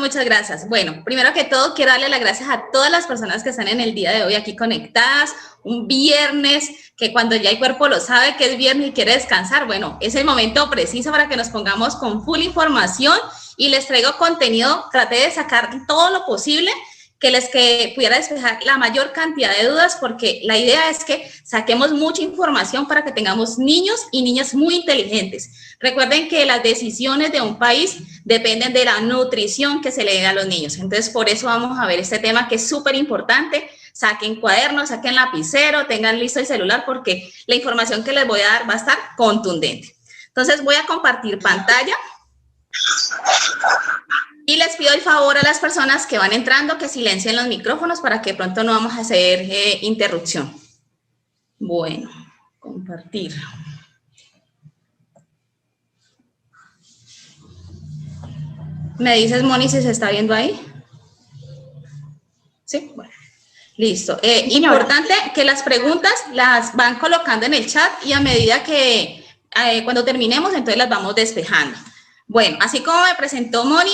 muchas gracias. Bueno, primero que todo, quiero darle las gracias a todas las personas que están en el día de hoy aquí conectadas. Un viernes, que cuando ya el cuerpo lo sabe que es viernes y quiere descansar, bueno, es el momento preciso para que nos pongamos con full información y les traigo contenido. Traté de sacar todo lo posible que pudiera despejar la mayor cantidad de dudas, porque la idea es que saquemos mucha información para que tengamos niños y niñas muy inteligentes. Recuerden que las decisiones de un país dependen de la nutrición que se le dé a los niños. Entonces, por eso vamos a ver este tema que es súper importante. Saquen cuadernos, saquen lapicero, tengan listo el celular, porque la información que les voy a dar va a estar contundente. Entonces, voy a compartir pantalla. Y les pido el favor a las personas que van entrando que silencien los micrófonos para que pronto no vamos a hacer interrupción. Bueno, compartir. ¿Me dices, Moni, si se está viendo ahí? Sí, bueno. Listo. Importante que las preguntas las van colocando en el chat y a medida que cuando terminemos, entonces las vamos despejando. Bueno, así como me presentó Moni,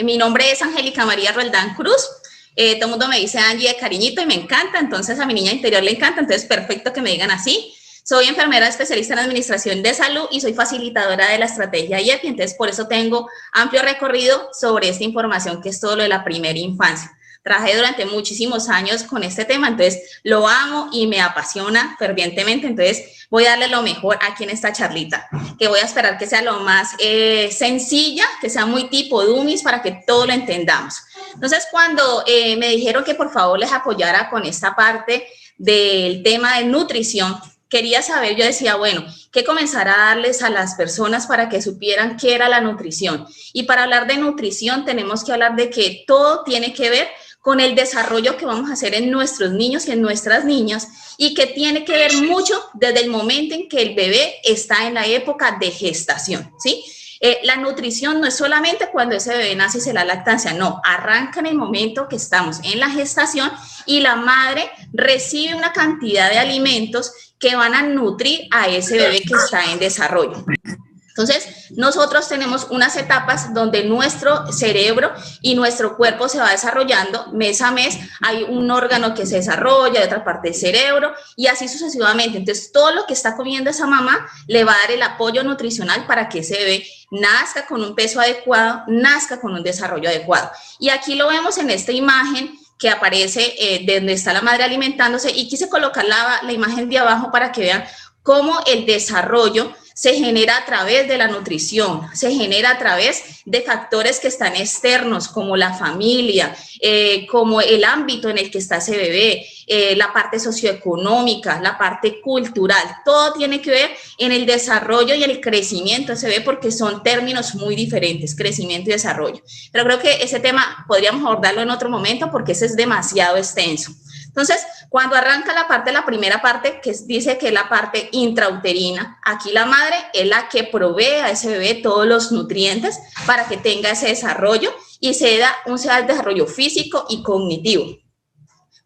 mi nombre es Angélica María Roldán Cruz. Todo el mundo me dice Angie de cariñito y me encanta, entonces a mi niña interior le encanta, entonces perfecto que me digan así. Soy enfermera especialista en administración de salud y soy facilitadora de la estrategia IEPI, entonces por eso tengo amplio recorrido sobre esta información que es todo lo de la primera infancia. Trabajé durante muchísimos años con este tema, entonces lo amo y me apasiona fervientemente, entonces voy a darle lo mejor aquí en esta charlita, que voy a esperar que sea lo más sencilla, que sea muy tipo dummies para que todo lo entendamos. Entonces, cuando me dijeron que por favor les apoyara con esta parte del tema de nutrición, quería saber, yo decía, bueno, ¿qué comenzar a darles a las personas para que supieran qué era la nutrición? Y para hablar de nutrición tenemos que hablar de que todo tiene que ver con el desarrollo que vamos a hacer en nuestros niños y en nuestras niñas, y que tiene que ver mucho desde el momento en que el bebé está en la época de gestación, ¿sí? La nutrición no es solamente cuando ese bebé nace y se da lactancia, no, arranca en el momento que estamos en la gestación y la madre recibe una cantidad de alimentos que van a nutrir a ese bebé que está en desarrollo. Entonces, nosotros tenemos unas etapas donde nuestro cerebro y nuestro cuerpo se va desarrollando mes a mes. Hay un órgano que se desarrolla, de otra parte del cerebro y así sucesivamente. Entonces, todo lo que está comiendo esa mamá le va a dar el apoyo nutricional para que ese bebé nazca con un peso adecuado, nazca con un desarrollo adecuado. Y aquí lo vemos en esta imagen que aparece de donde está la madre alimentándose, y quise colocar la imagen de abajo para que vean cómo el desarrollo se genera a través de la nutrición, se genera a través de factores que están externos, como la familia, como el ámbito en el que está ese bebé, la parte socioeconómica, la parte cultural. Todo tiene que ver en el desarrollo y el crecimiento de ese bebé, porque son términos muy diferentes, crecimiento y desarrollo. Pero creo que ese tema podríamos abordarlo en otro momento porque ese es demasiado extenso. Entonces, cuando arranca la primera parte, que dice que es la parte intrauterina, aquí la madre es la que provee a ese bebé todos los nutrientes para que tenga ese desarrollo y se da el desarrollo físico y cognitivo.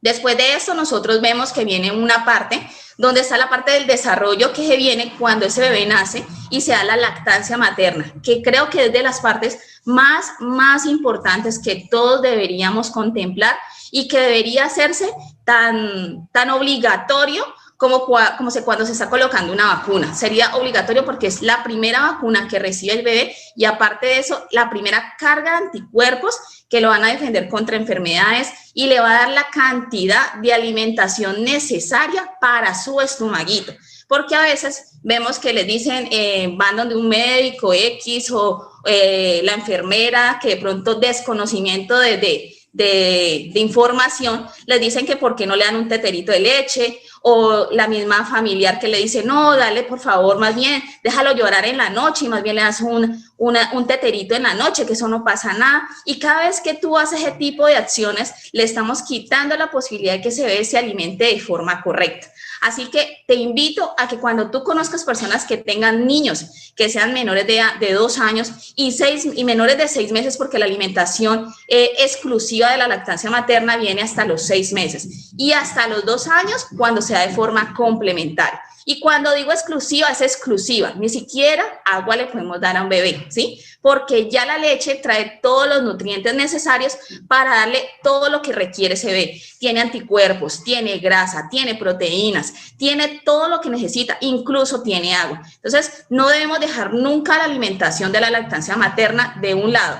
Después de eso, nosotros vemos que viene una parte donde está la parte del desarrollo que viene cuando ese bebé nace y se da la lactancia materna, que creo que es de las partes más importantes que todos deberíamos contemplar y que debería hacerse tan obligatorio como cuando se está colocando una vacuna. Sería obligatorio porque es la primera vacuna que recibe el bebé y aparte de eso, la primera carga de anticuerpos que lo van a defender contra enfermedades y le va a dar la cantidad de alimentación necesaria para su estomaguito. Porque a veces vemos que les dicen, van donde un médico X o la enfermera, que de pronto desconocimiento de información, les dicen que por qué no le dan un teterito de leche, o la misma familiar que le dice, no, dale por favor, más bien déjalo llorar en la noche y más bien le das un teterito en la noche, que eso no pasa nada. Y cada vez que tú haces ese tipo de acciones, le estamos quitando la posibilidad de que ese bebé se alimente de forma correcta. Así que te invito a que cuando tú conozcas personas que tengan niños que sean menores de 2 años y menores de 6 meses, porque la alimentación exclusiva de la lactancia materna viene hasta los 6 meses y hasta los 2 años cuando sea de forma complementaria. Y cuando digo exclusiva, es exclusiva. Ni siquiera agua le podemos dar a un bebé, ¿sí? Porque ya la leche trae todos los nutrientes necesarios para darle todo lo que requiere ese bebé. Tiene anticuerpos, tiene grasa, tiene proteínas, tiene todo lo que necesita, incluso tiene agua. Entonces, no debemos dejar nunca la alimentación de la lactancia materna de un lado.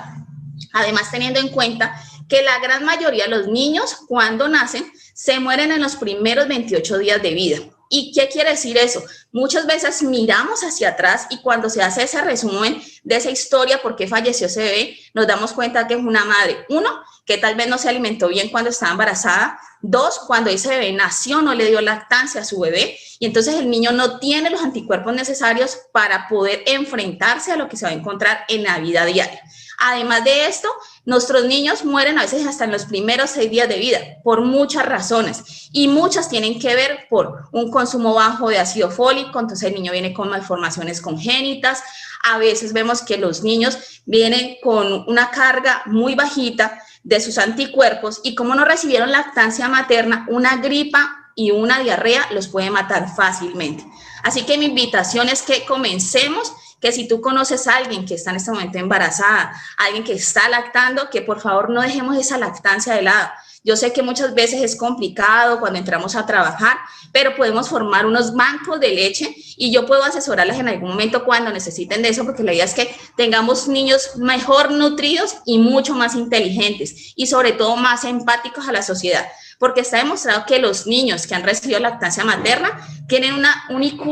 Además, teniendo en cuenta que la gran mayoría de los niños, cuando nacen, se mueren en los primeros 28 días de vida. ¿Y qué quiere decir eso? Muchas veces miramos hacia atrás y cuando se hace ese resumen de esa historia, por qué falleció ese bebé, nos damos cuenta que es una madre, uno, que tal vez no se alimentó bien cuando estaba embarazada, dos, cuando ese bebé nació no le dio lactancia a su bebé y entonces el niño no tiene los anticuerpos necesarios para poder enfrentarse a lo que se va a encontrar en la vida diaria. Además de esto, nuestros niños mueren a veces hasta en los primeros 6 días de vida por muchas razones y muchas tienen que ver por un consumo bajo de ácido fólico, entonces el niño viene con malformaciones congénitas, a veces vemos que los niños vienen con una carga muy bajita de sus anticuerpos y como no recibieron lactancia materna, una gripa y una diarrea los puede matar fácilmente. Así que mi invitación es que comencemos, que si tú conoces a alguien que está en este momento embarazada, alguien que está lactando, que por favor no dejemos esa lactancia de lado. Yo sé que muchas veces es complicado cuando entramos a trabajar, pero podemos formar unos bancos de leche y yo puedo asesorarlas en algún momento cuando necesiten de eso, porque la idea es que tengamos niños mejor nutridos y mucho más inteligentes y sobre todo más empáticos a la sociedad. Porque está demostrado que los niños que han recibido lactancia materna tienen un IQ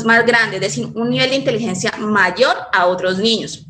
más grande, es decir, un nivel de inteligencia mayor a otros niños.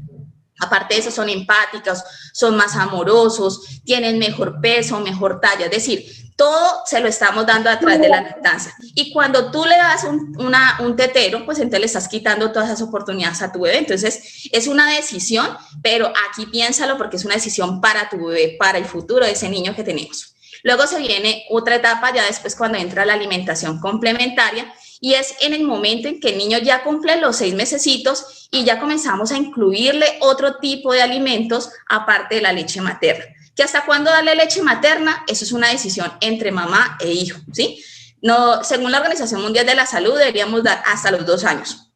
Aparte de eso, son empáticos, son más amorosos, tienen mejor peso, mejor talla, es decir, todo se lo estamos dando a través de la lactancia. Y cuando tú le das un tetero, pues entonces le estás quitando todas esas oportunidades a tu bebé. Entonces, es una decisión, pero aquí piénsalo porque es una decisión para tu bebé, para el futuro de ese niño que tenemos. Luego se viene otra etapa ya después cuando entra la alimentación complementaria y es en el momento en que el niño ya cumple los 6 mesecitos y ya comenzamos a incluirle otro tipo de alimentos aparte de la leche materna. ¿Que hasta cuándo darle leche materna? Eso es una decisión entre mamá e hijo, ¿sí? No, según la Organización Mundial de la Salud deberíamos dar hasta los 2 años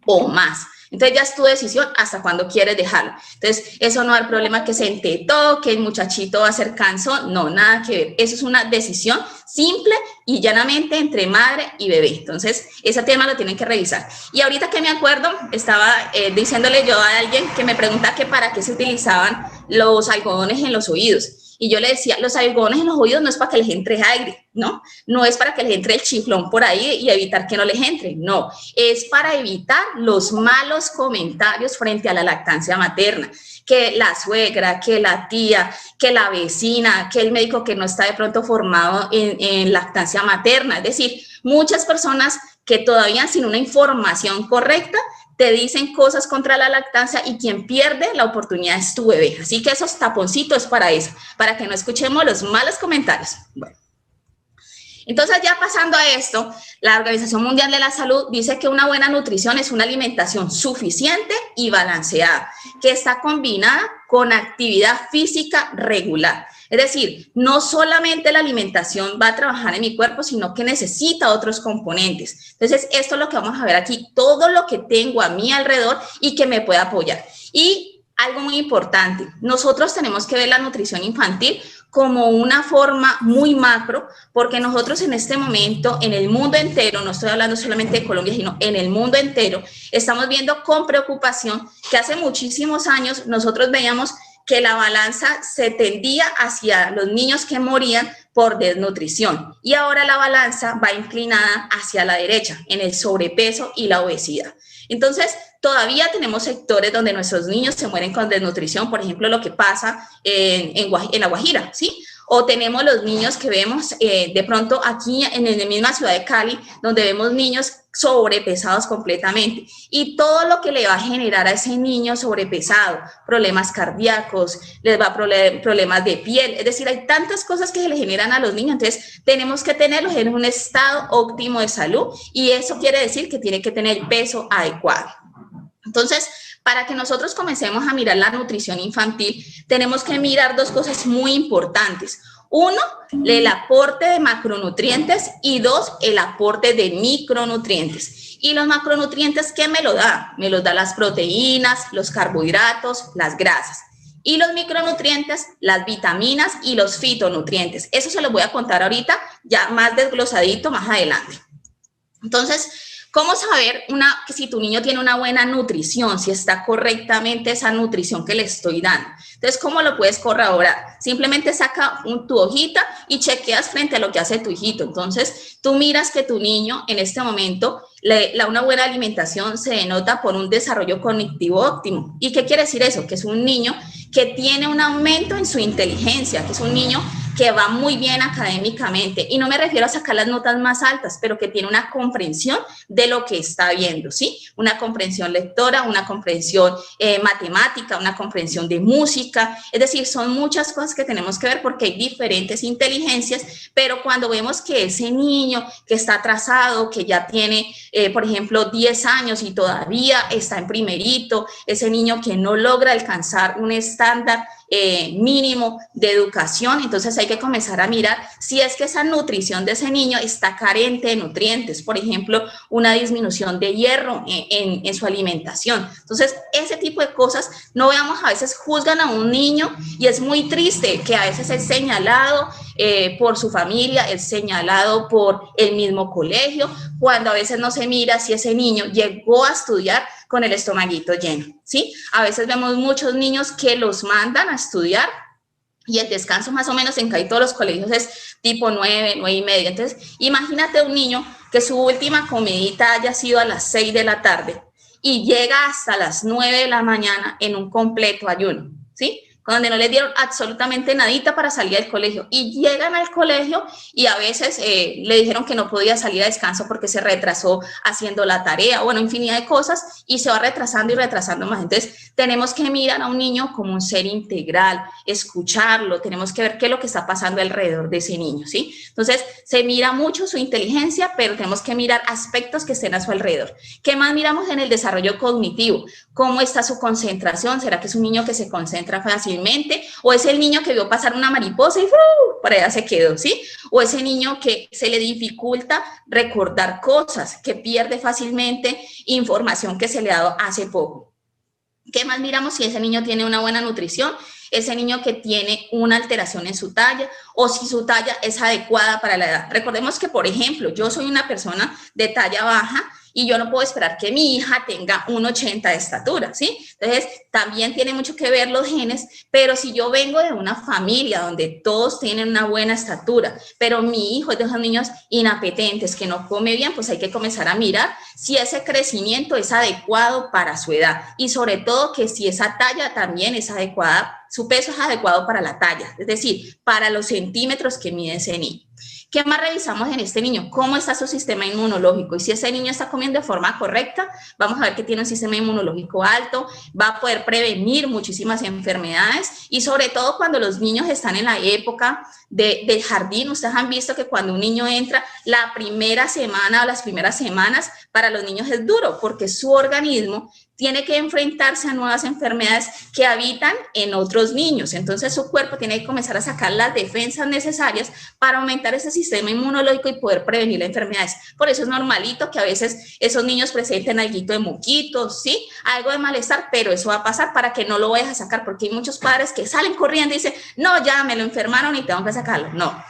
o más. Entonces ya es tu decisión hasta cuándo quieres dejarlo. Entonces eso no va a haber problema que se entetó, que el muchachito va a ser cansón, no, nada que ver. Eso es una decisión simple y llanamente entre madre y bebé. Entonces ese tema lo tienen que revisar. Y ahorita que me acuerdo, estaba diciéndole yo a alguien que me pregunta que para qué se utilizaban los algodones en los oídos. Y yo le decía, los algodones en los oídos no es para que les entre aire, ¿no? No es para que les entre el chiflón por ahí y evitar que no les entre, no. Es para evitar los malos comentarios frente a la lactancia materna. Que la suegra, que la tía, que la vecina, que el médico que no está de pronto formado en lactancia materna. Es decir, muchas personas que todavía sin una información correcta te dicen cosas contra la lactancia y quien pierde la oportunidad es tu bebé. Así que esos taponcitos es para eso, para que no escuchemos los malos comentarios. Bueno. Entonces, ya pasando a esto, la Organización Mundial de la Salud dice que una buena nutrición es una alimentación suficiente y balanceada, que está combinada con actividad física regular. Es decir, no solamente la alimentación va a trabajar en mi cuerpo, sino que necesita otros componentes. Entonces, esto es lo que vamos a ver aquí, todo lo que tengo a mi alrededor y que me pueda apoyar. Y algo muy importante, nosotros tenemos que ver la nutrición infantil como una forma muy macro, porque nosotros en este momento, en el mundo entero, no estoy hablando solamente de Colombia, sino en el mundo entero, estamos viendo con preocupación que hace muchísimos años nosotros veíamos que la balanza se tendía hacia los niños que morían por desnutrición y ahora la balanza va inclinada hacia la derecha, en el sobrepeso y la obesidad. Entonces, todavía tenemos sectores donde nuestros niños se mueren con desnutrición, por ejemplo, lo que pasa en La Guajira, ¿sí? O tenemos los niños que vemos de pronto aquí en la misma ciudad de Cali, donde vemos niños sobrepesados completamente. Y todo lo que le va a generar a ese niño sobrepesado, problemas cardíacos, les va a problemas de piel. Es decir, hay tantas cosas que se le generan a los niños. Entonces, tenemos que tenerlos en un estado óptimo de salud y eso quiere decir que tiene que tener peso adecuado. Entonces, para que nosotros comencemos a mirar la nutrición infantil, tenemos que mirar dos cosas muy importantes. Uno, el aporte de macronutrientes y dos, el aporte de micronutrientes. Y los macronutrientes, ¿qué me lo da? Me los da las proteínas, los carbohidratos, las grasas. Y los micronutrientes, las vitaminas y los fitonutrientes. Eso se los voy a contar ahorita, ya más desglosadito más adelante. Entonces, ¿cómo saber que si tu niño tiene una buena nutrición, si está correctamente esa nutrición que le estoy dando? Entonces, ¿cómo lo puedes corroborar? Simplemente saca tu hojita y chequeas frente a lo que hace tu hijito. Entonces, tú miras que tu niño en este momento, una buena alimentación se denota por un desarrollo cognitivo óptimo. ¿Y qué quiere decir eso? Que es un niño que tiene un aumento en su inteligencia, que es un niño que va muy bien académicamente, y no me refiero a sacar las notas más altas, pero que tiene una comprensión de lo que está viendo, ¿sí? Una comprensión lectora, una comprensión matemática, una comprensión de música, es decir, son muchas cosas que tenemos que ver porque hay diferentes inteligencias, pero cuando vemos que ese niño que está atrasado, que ya tiene, por ejemplo, 10 años y todavía está en primerito, ese niño que no logra alcanzar un estándar mínimo de educación, entonces hay que comenzar a mirar si es que esa nutrición de ese niño está carente de nutrientes, por ejemplo, una disminución de hierro en su alimentación. Entonces, ese tipo de cosas, no veamos, a veces juzgan a un niño y es muy triste que a veces es señalado por su familia, es señalado por el mismo colegio, cuando a veces no se mira si ese niño llegó a estudiar con el estomaguito lleno, ¿sí? A veces vemos muchos niños que los mandan a estudiar y el descanso más o menos en casi todos los colegios es tipo 9, 9:30. Entonces, imagínate un niño que su última comidita haya sido a las 6 de la tarde y llega hasta las 9 de la mañana en un completo ayuno, ¿sí? Donde no les dieron absolutamente nadita para salir del colegio, y llegan al colegio y a veces le dijeron que no podía salir a descanso porque se retrasó haciendo la tarea, bueno, infinidad de cosas, y se va retrasando y retrasando más. Entonces, tenemos que mirar a un niño como un ser integral, escucharlo, tenemos que ver qué es lo que está pasando alrededor de ese niño, ¿sí? Entonces, se mira mucho su inteligencia, pero tenemos que mirar aspectos que estén a su alrededor. ¿Qué más miramos en el desarrollo cognitivo? ¿Cómo está su concentración? ¿Será que es un niño que se concentra fácilmente? ¿O es el niño que vio pasar una mariposa y por allá se quedó, ¿sí? ¿O ese niño que se le dificulta recordar cosas, que pierde fácilmente información que se le ha dado hace poco? ¿Qué más miramos? Si ese niño tiene una buena nutrición, ese niño que tiene una alteración en su talla, o si su talla es adecuada para la edad. Recordemos que, por ejemplo, yo soy una persona de talla baja y yo no puedo esperar que mi hija tenga 1,80 de estatura, ¿sí? Entonces, también tiene mucho que ver los genes, pero si yo vengo de una familia donde todos tienen una buena estatura, pero mi hijo es de esos niños inapetentes, que no come bien, pues hay que comenzar a mirar si ese crecimiento es adecuado para su edad, y sobre todo que si esa talla también es adecuada, su peso es adecuado para la talla, es decir, para los centímetros que mide ese niño. ¿Qué más revisamos en este niño? ¿Cómo está su sistema inmunológico? Y si ese niño está comiendo de forma correcta, vamos a ver que tiene un sistema inmunológico alto, va a poder prevenir muchísimas enfermedades, y sobre todo cuando los niños están en la época del jardín. Ustedes han visto que cuando un niño entra, la primera semana o las primeras semanas para los niños es duro, porque su organismo tiene que enfrentarse a nuevas enfermedades que habitan en otros niños. Entonces, su cuerpo tiene que comenzar a sacar las defensas necesarias para aumentar ese sistema inmunológico y poder prevenir las enfermedades. Por eso es normalito que a veces esos niños presenten algo de moquitos, ¿sí? Algo de malestar, pero eso va a pasar para que no lo vayas a sacar, porque hay muchos padres que salen corriendo y dicen, no, ya me lo enfermaron y tengo que sacarlo. No.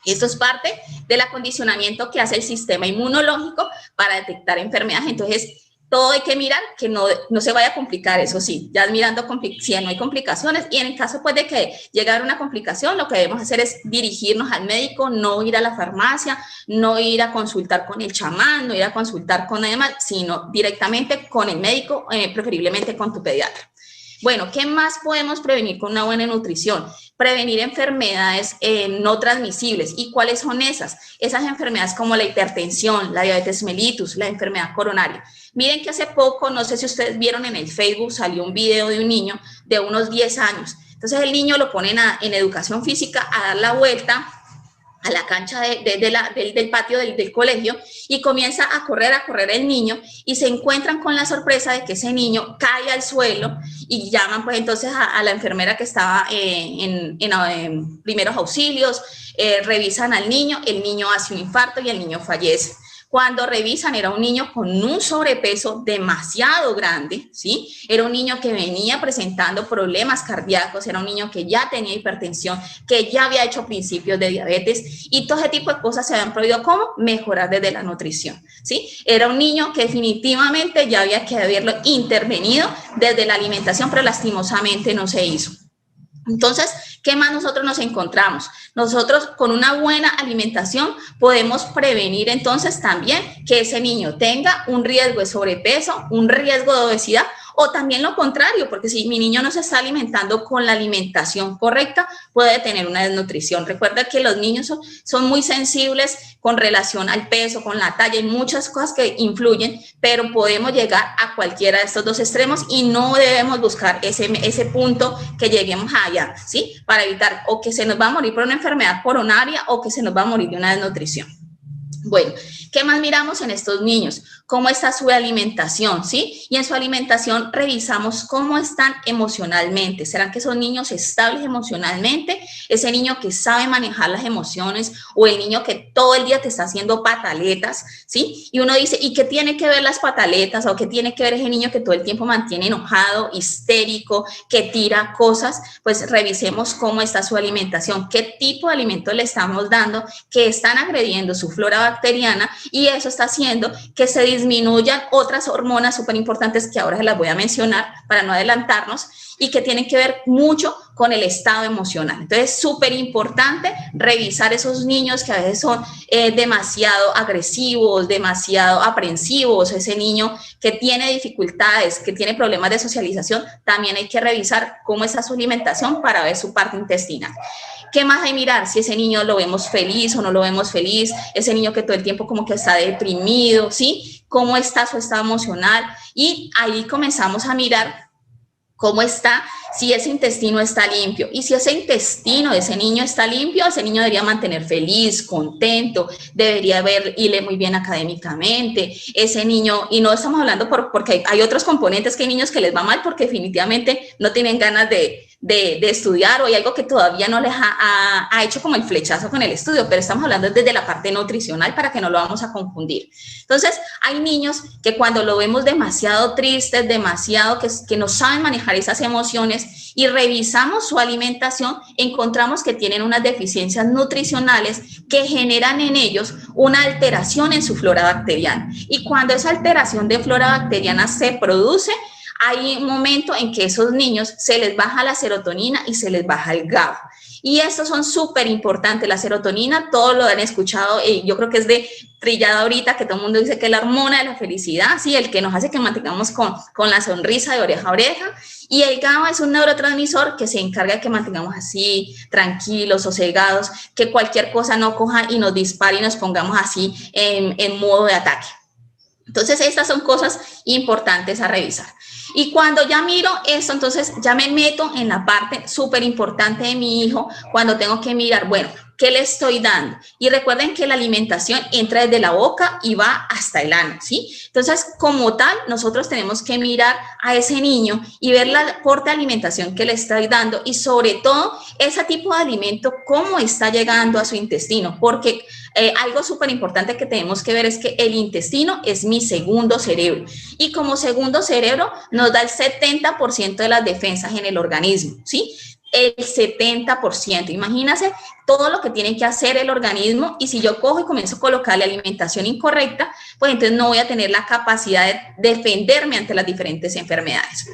Esto es parte del acondicionamiento que hace el sistema inmunológico para detectar enfermedades. Entonces, todo hay que mirar que no se vaya a complicar, eso sí, ya mirando si no hay complicaciones, y en el caso pues de que llegara una complicación, lo que debemos hacer es dirigirnos al médico, no ir a la farmacia, no ir a consultar con el chamán, no ir a consultar con nadie más, sino directamente con el médico, preferiblemente con tu pediatra. Bueno, ¿qué más podemos prevenir con una buena nutrición? Prevenir enfermedades no transmisibles. ¿Y cuáles son esas? Esas enfermedades como la hipertensión, la diabetes mellitus, la enfermedad coronaria. Miren que hace poco, no sé si ustedes vieron en el Facebook, salió un video de un niño de unos 10 años. Entonces el niño lo ponen en educación física a dar la vuelta a la cancha del patio del colegio y comienza a correr el niño y se encuentran con la sorpresa de que ese niño cae al suelo y llaman pues entonces a la enfermera que estaba en primeros auxilios, revisan al niño, el niño hace un infarto y el niño fallece. Cuando revisan, era un niño con un sobrepeso demasiado grande, ¿sí? Era un niño que venía presentando problemas cardíacos, era un niño que ya tenía hipertensión, que ya había hecho principios de diabetes y todo ese tipo de cosas se habían podido, ¿cómo? Mejorar desde la nutrición, ¿sí? Era un niño que definitivamente ya había que haberlo intervenido desde la alimentación, pero lastimosamente no se hizo. Entonces, ¿qué más nosotros nos encontramos? Nosotros con una buena alimentación podemos prevenir entonces también que ese niño tenga un riesgo de sobrepeso, un riesgo de obesidad o también lo contrario, porque si mi niño no se está alimentando con la alimentación correcta, puede tener una desnutrición. Recuerda que los niños son muy sensibles con relación al peso, con la talla, hay muchas cosas que influyen, pero podemos llegar a cualquiera de estos dos extremos y no debemos buscar ese punto que lleguemos allá, ¿sí? Para evitar o que se nos va a morir por una enfermedad coronaria o que se nos va a morir de una desnutrición. Bueno, ¿qué más miramos en estos niños? ¿Cómo está su alimentación? ¿Sí? Y en su alimentación revisamos cómo están emocionalmente. ¿Serán que son niños estables emocionalmente? Ese niño que sabe manejar las emociones o el niño que todo el día te está haciendo pataletas, ¿sí? Y uno dice, ¿y qué tiene que ver las pataletas? ¿O qué tiene que ver ese niño que todo el tiempo mantiene enojado, histérico, que tira cosas? Pues revisemos cómo está su alimentación, qué tipo de alimento le estamos dando, que están agrediendo su flora bacteriana y eso está haciendo que se disminuyan otras hormonas súper importantes que ahora se las voy a mencionar para no adelantarnos y que tienen que ver mucho con el estado emocional. Entonces, súper importante revisar esos niños que a veces son demasiado agresivos, demasiado aprensivos, ese niño que tiene dificultades, que tiene problemas de socialización, también hay que revisar cómo está su alimentación para ver su parte intestinal. ¿Qué más hay que mirar? Si ese niño lo vemos feliz o no lo vemos feliz, ese niño que todo el tiempo como que está deprimido, ¿sí? ¿Cómo está su estado emocional? Y ahí comenzamos a mirar cómo está, si ese intestino está limpio. Y si ese intestino de ese niño está limpio, ese niño debería mantener feliz, contento, debería irle muy bien académicamente. Ese niño, y no estamos hablando porque hay otros componentes que hay niños que les va mal porque definitivamente no tienen ganas de estudiar o hay algo que todavía no les ha hecho como el flechazo con el estudio, pero estamos hablando desde la parte nutricional para que no lo vamos a confundir. Entonces, hay niños que cuando lo vemos demasiado tristes, demasiado que no saben manejar esas emociones y revisamos su alimentación, encontramos que tienen unas deficiencias nutricionales que generan en ellos una alteración en su flora bacteriana. Y cuando esa alteración de flora bacteriana se produce, hay un momento en que esos niños se les baja la serotonina y se les baja el GABA. Y estos son súper importantes. La serotonina, todos lo han escuchado, yo creo que es de trillada ahorita, que todo el mundo dice que es la hormona de la felicidad, ¿sí? El que nos hace que mantengamos con la sonrisa de oreja a oreja. Y el GABA es un neurotransmisor que se encarga de que mantengamos así, tranquilos, sosegados, que cualquier cosa no coja y nos dispare y nos pongamos así en modo de ataque. Entonces, estas son cosas importantes a revisar. Y cuando ya miro esto, entonces ya me meto en la parte súper importante de mi hijo, cuando tengo que mirar, bueno, ¿qué le estoy dando? Y recuerden que la alimentación entra desde la boca y va hasta el ano, ¿sí? Entonces, como tal, nosotros tenemos que mirar a ese niño y ver el aporte de alimentación que le estoy dando y sobre todo ese tipo de alimento, cómo está llegando a su intestino, porque algo súper importante que tenemos que ver es que el intestino es mi segundo cerebro y como segundo cerebro nos da el 70% de las defensas en el organismo, ¿sí? El 70%. Imagínense todo lo que tiene que hacer el organismo y si yo cojo y comienzo a colocarle alimentación incorrecta, pues entonces no voy a tener la capacidad de defenderme ante las diferentes enfermedades.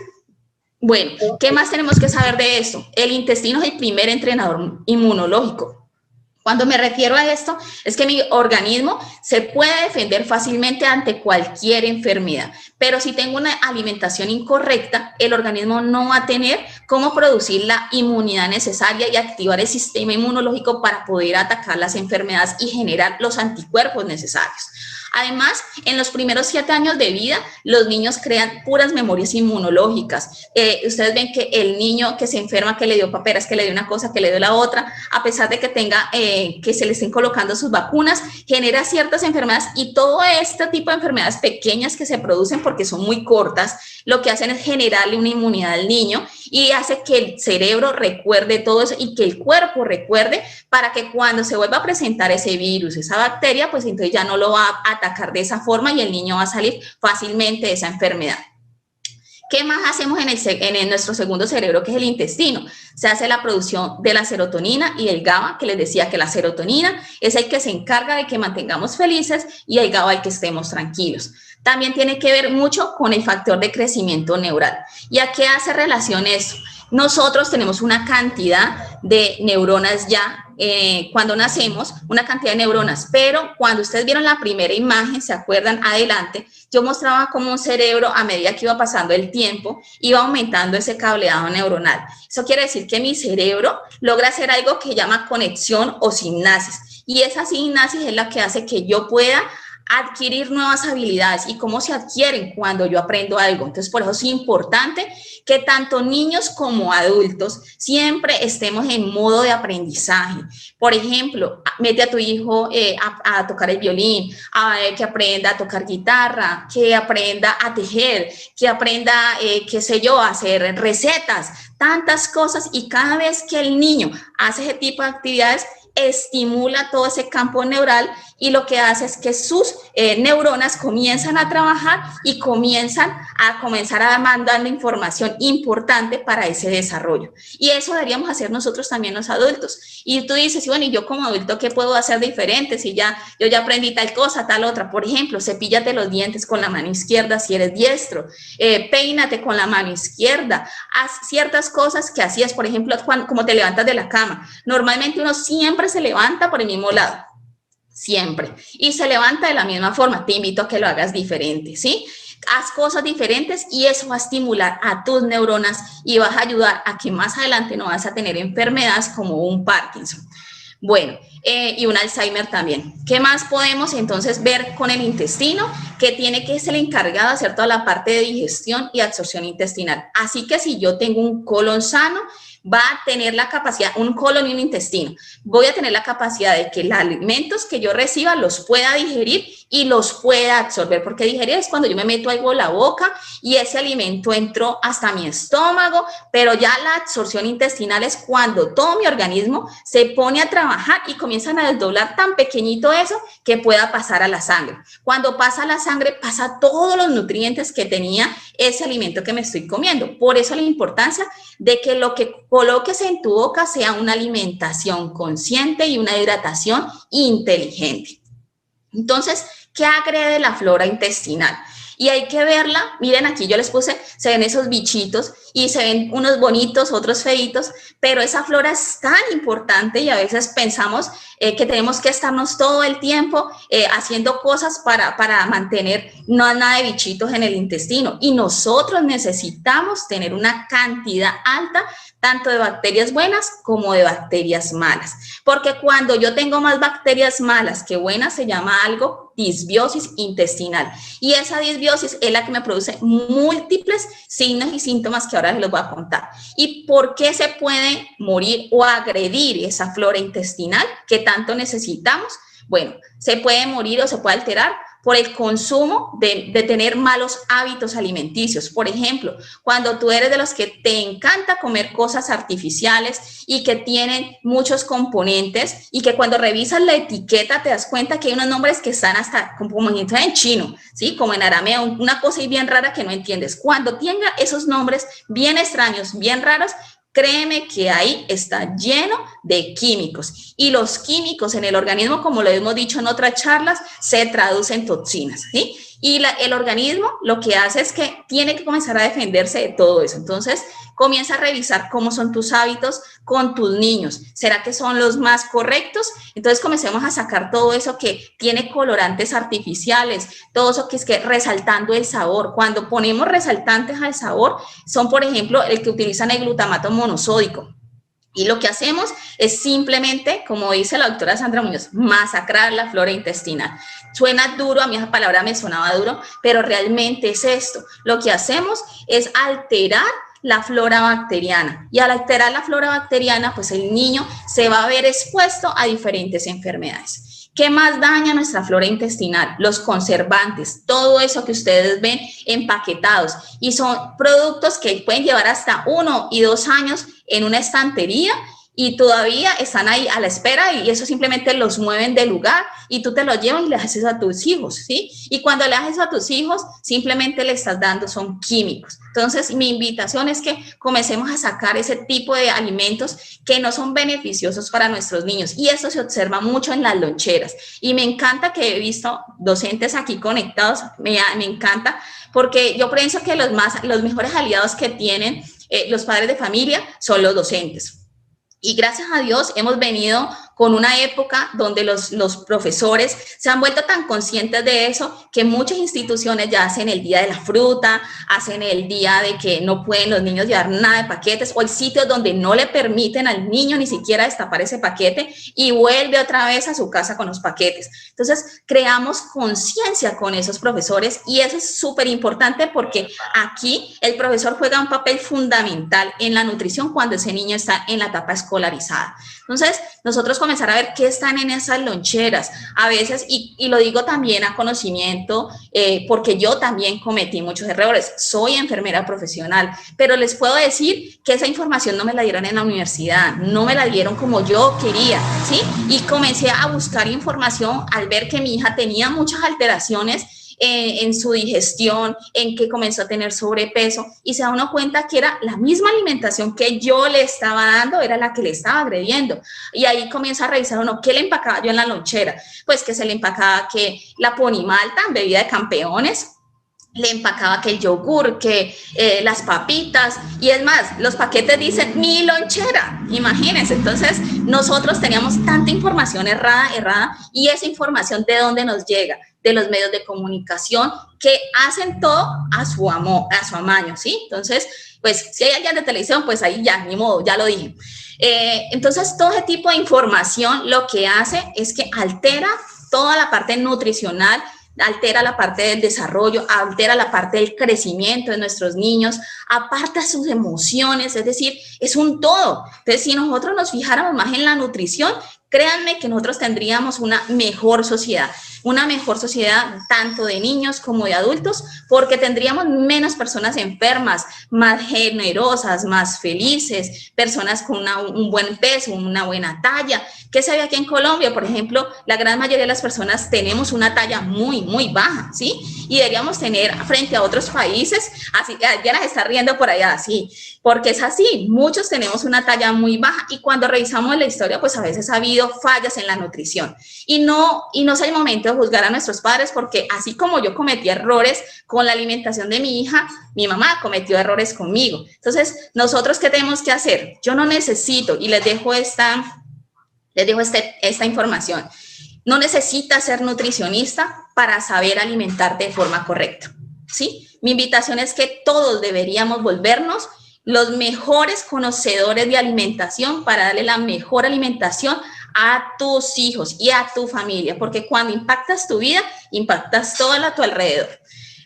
Bueno, ¿qué más tenemos que saber de esto? El intestino es el primer entrenador inmunológico. Cuando me refiero a esto, es que mi organismo se puede defender fácilmente ante cualquier enfermedad, pero si tengo una alimentación incorrecta, el organismo no va a tener cómo producir la inmunidad necesaria y activar el sistema inmunológico para poder atacar las enfermedades y generar los anticuerpos necesarios. Además, en los primeros 7 años de vida, los niños crean puras memorias inmunológicas. Ustedes ven que el niño que se enferma, que le dio paperas, que le dio una cosa, que le dio la otra, a pesar de que tenga, que se le estén colocando sus vacunas, genera ciertas enfermedades, y todo este tipo de enfermedades pequeñas que se producen porque son muy cortas, lo que hacen es generarle una inmunidad al niño y hace que el cerebro recuerde todo eso y que el cuerpo recuerde, para que cuando se vuelva a presentar ese virus, esa bacteria, pues entonces ya no lo va a atacar de esa forma y el niño va a salir fácilmente de esa enfermedad. ¿Qué más hacemos en nuestro segundo cerebro, que es el intestino? Se hace la producción de la serotonina y el GABA, que les decía que la serotonina es el que se encarga de que mantengamos felices y el GABA el que estemos tranquilos. También tiene que ver mucho con el factor de crecimiento neural. ¿Y a qué hace relación eso? Nosotros tenemos una cantidad de neuronas ya cuando nacemos, una cantidad de neuronas, pero cuando ustedes vieron la primera imagen, ¿se acuerdan? Adelante, yo mostraba cómo un cerebro, a medida que iba pasando el tiempo, iba aumentando ese cableado neuronal. Eso quiere decir que mi cerebro logra hacer algo que llama conexión o sinapsis, y esa sinapsis es la que hace que yo pueda adquirir nuevas habilidades. ¿Y cómo se adquieren? Cuando yo aprendo algo. Entonces, por eso es importante que tanto niños como adultos siempre estemos en modo de aprendizaje. Por ejemplo, mete a tu hijo a tocar el violín, que aprenda a tocar guitarra, que aprenda a tejer, que aprenda, qué sé yo, a hacer recetas, tantas cosas, y cada vez que el niño hace ese tipo de actividades, estimula todo ese campo neural, y lo que hace es que sus neuronas comienzan a trabajar y comienzan a dar mandando información importante para ese desarrollo. Y eso deberíamos hacer nosotros también los adultos. Y tú dices, bueno, ¿y yo como adulto qué puedo hacer diferente si yo ya aprendí tal cosa, tal otra? Por ejemplo, cepíllate los dientes con la mano izquierda si eres diestro, peínate con la mano izquierda, haz ciertas cosas que hacías, por ejemplo, como te levantas de la cama. Normalmente uno siempre se levanta por el mismo lado, siempre, y se levanta de la misma forma. Te invito a que lo hagas diferente, ¿sí? Haz cosas diferentes y eso va a estimular a tus neuronas y vas a ayudar a que más adelante no vas a tener enfermedades como un Parkinson. Bueno, y un Alzheimer también. ¿Qué más podemos entonces ver con el intestino? Que tiene que ser el encargado de hacer toda la parte de digestión y absorción intestinal. Así que si yo tengo un colon sano, va a tener la capacidad, un colon y un intestino, voy a tener la capacidad de que los alimentos que yo reciba los pueda digerir y los pueda absorber, porque digerir es cuando yo me meto algo en la boca y ese alimento entró hasta mi estómago, pero ya la absorción intestinal es cuando todo mi organismo se pone a trabajar y comienzan a desdoblar tan pequeñito eso que pueda pasar a la sangre. Cuando pasa a la sangre, pasa todos los nutrientes que tenía ese alimento que me estoy comiendo. Por eso la importancia de que lo que coloques en tu boca sea una alimentación consciente y una hidratación inteligente. Entonces, ¿qué agrede la flora intestinal? Y hay que verla, miren aquí yo les puse, se ven esos bichitos y se ven unos bonitos, otros feitos, pero esa flora es tan importante y a veces pensamos que tenemos que estarnos todo el tiempo haciendo cosas para mantener nada de bichitos en el intestino, y nosotros necesitamos tener una cantidad alta tanto de bacterias buenas como de bacterias malas, porque cuando yo tengo más bacterias malas que buenas se llama algo disbiosis intestinal, y esa disbiosis es la que me produce múltiples signos y síntomas que ahora les los voy a contar. ¿Y por qué se puede morir o agredir esa flora intestinal que tanto necesitamos? Bueno, se puede morir o se puede alterar por el consumo de tener malos hábitos alimenticios. Por ejemplo, cuando tú eres de los que te encanta comer cosas artificiales y que tienen muchos componentes y que cuando revisas la etiqueta te das cuenta que hay unos nombres que están hasta como en chino, ¿sí? Como en arameo, una cosa bien rara que no entiendes. Cuando tenga esos nombres bien extraños, bien raros, créeme que ahí está lleno de químicos, y los químicos en el organismo, como lo hemos dicho en otras charlas, se traducen en toxinas, ¿sí? Y el organismo lo que hace es que tiene que comenzar a defenderse de todo eso. Entonces, comienza a revisar cómo son tus hábitos con tus niños. ¿Será que son los más correctos? Entonces, comencemos a sacar todo eso que tiene colorantes artificiales, todo eso que es que resaltando el sabor. Cuando ponemos resaltantes al sabor, son, por ejemplo, el que utilizan el glutamato monosódico. Y lo que hacemos es simplemente, como dice la doctora Sandra Muñoz, masacrar la flora intestinal. Suena duro, a mí esa palabra me sonaba duro, pero realmente es esto. Lo que hacemos es alterar la flora bacteriana, y al alterar la flora bacteriana, pues el niño se va a ver expuesto a diferentes enfermedades. ¿Qué más daña nuestra flora intestinal? Los conservantes, todo eso que ustedes ven empaquetados, y son productos que pueden llevar hasta 1 y 2 años en una estantería y todavía están ahí a la espera, y eso simplemente los mueven de lugar y tú te lo llevas y le haces eso a tus hijos, ¿sí? Y cuando le haces eso a tus hijos, simplemente le estás dando, son químicos. Entonces, mi invitación es que comencemos a sacar ese tipo de alimentos que no son beneficiosos para nuestros niños, y eso se observa mucho en las loncheras. Y me encanta que he visto docentes aquí conectados, me encanta, porque yo pienso que los mejores aliados que tienen los padres de familia son los docentes. Y gracias a Dios hemos venido con una época donde los profesores se han vuelto tan conscientes de eso, que muchas instituciones ya hacen el día de la fruta, hacen el día de que no pueden los niños llevar nada de paquetes, o hay sitios donde no le permiten al niño ni siquiera destapar ese paquete y vuelve otra vez a su casa con los paquetes. Entonces, creamos conciencia con esos profesores, y eso es súper importante, porque aquí el profesor juega un papel fundamental en la nutrición cuando ese niño está en la etapa escolarizada. Entonces, nosotros comenzar a ver qué están en esas loncheras a veces, y lo digo también a conocimiento, porque yo también cometí muchos errores. Soy enfermera profesional, pero les puedo decir que esa información no me la dieron en la universidad, no me la dieron como yo quería, ¿sí? Y comencé a buscar información al ver que mi hija tenía muchas alteraciones en su digestión, en que comenzó a tener sobrepeso, y se da uno cuenta que era la misma alimentación que yo le estaba dando, era la que le estaba agrediendo. Y ahí comienza a revisar uno, ¿qué le empacaba yo en la lonchera? Pues que se le empacaba que la ponimalta, bebida de campeones, le empacaba que el yogur, que las papitas, y es más, los paquetes dicen mi lonchera, imagínense. Entonces nosotros teníamos tanta información errada, y esa información, ¿de dónde nos llega? De los medios de comunicación, que hacen todo a su amaño, ¿sí? Entonces, pues si hay alguien de televisión, pues ahí ya, ni modo, ya lo dije. Entonces, todo ese tipo de información lo que hace es que altera toda la parte nutricional, altera la parte del desarrollo, altera la parte del crecimiento de nuestros niños, aparta sus emociones, es decir, es un todo. Entonces, si nosotros nos fijáramos más en la nutrición, créanme que nosotros tendríamos una mejor sociedad tanto de niños como de adultos, porque tendríamos menos personas enfermas, más generosas, más felices, personas con un buen peso, una buena talla. ¿Qué se ve aquí en Colombia? Por ejemplo, la gran mayoría de las personas tenemos una talla muy, muy baja, ¿sí? Y deberíamos tener frente a otros países, así, ya las está riendo por allá, sí, porque es así, muchos tenemos una talla muy baja, y cuando revisamos la historia, pues a veces ha habido fallas en la nutrición, y no es el momento de juzgar a nuestros padres, porque así como yo cometí errores con la alimentación de mi hija, mi mamá cometió errores conmigo. Entonces, ¿nosotros qué tenemos que hacer? Yo no necesito, y les dejo esta información, no necesitas ser nutricionista para saber alimentarte de forma correcta, ¿sí? Mi invitación es que todos deberíamos volvernos los mejores conocedores de alimentación para darle la mejor alimentación a tus hijos y a tu familia, porque cuando impactas tu vida, impactas todo a tu alrededor.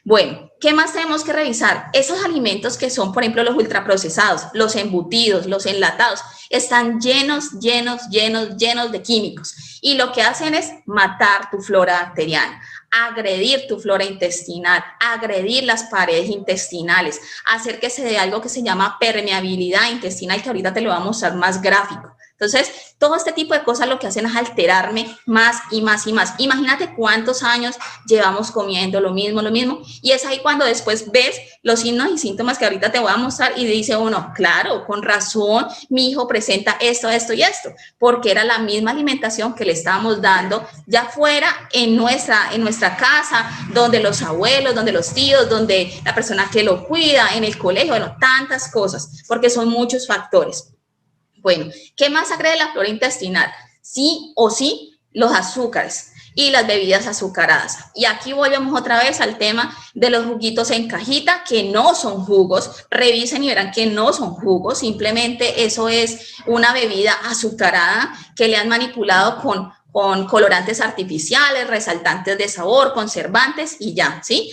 Bueno, ¿qué más tenemos que revisar? Esos alimentos que son, por ejemplo, los ultraprocesados, los embutidos, los enlatados, están llenos de químicos, y lo que hacen es matar tu flora bacteriana, agredir tu flora intestinal, agredir las paredes intestinales, hacer que se dé algo que se llama permeabilidad intestinal, que ahorita te lo voy a mostrar más gráfico. Entonces, todo este tipo de cosas lo que hacen es alterarme más y más y más. Imagínate cuántos años llevamos comiendo lo mismo, y es ahí cuando después ves los signos y síntomas que ahorita te voy a mostrar, y dice uno, claro, con razón, mi hijo presenta esto y esto, porque era la misma alimentación que le estábamos dando ya fuera en nuestra casa, donde los abuelos, donde los tíos, donde la persona que lo cuida, en el colegio, bueno, tantas cosas, porque son muchos factores. Bueno, ¿qué más agrede la flora intestinal? Sí o sí, los azúcares. y las bebidas azucaradas. Y aquí volvemos otra vez al tema de los juguitos en cajita, que no son jugos. Revisen y verán que no son jugos, simplemente eso es una bebida azucarada que le han manipulado con colorantes artificiales, resaltantes de sabor, conservantes y ya, ¿sí?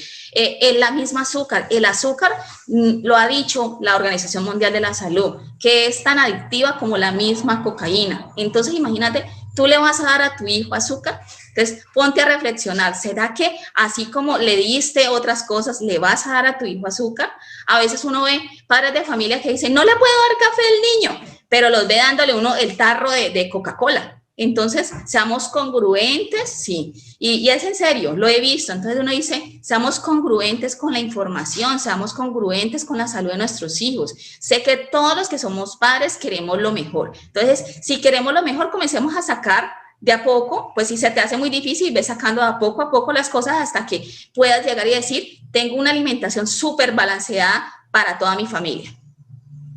La misma azúcar, el azúcar lo ha dicho la Organización Mundial de la Salud, que es tan adictiva como la misma cocaína. Entonces, imagínate, tú le vas a dar a tu hijo azúcar. Entonces, ponte a reflexionar, ¿será que así como le diste otras cosas, le vas a dar a tu hijo azúcar? A veces uno ve padres de familia que dicen, no le puedo dar café al niño, pero los ve dándole uno el tarro de Coca-Cola. Entonces, seamos congruentes, sí, y es en serio, lo he visto. Entonces uno dice, seamos congruentes con la información, seamos congruentes con la salud de nuestros hijos. Sé que todos los que somos padres queremos lo mejor. Entonces, si queremos lo mejor, comencemos a sacar de a poco, pues si se te hace muy difícil, ves sacando de a poco las cosas hasta que puedas llegar y decir, tengo una alimentación súper balanceada para toda mi familia.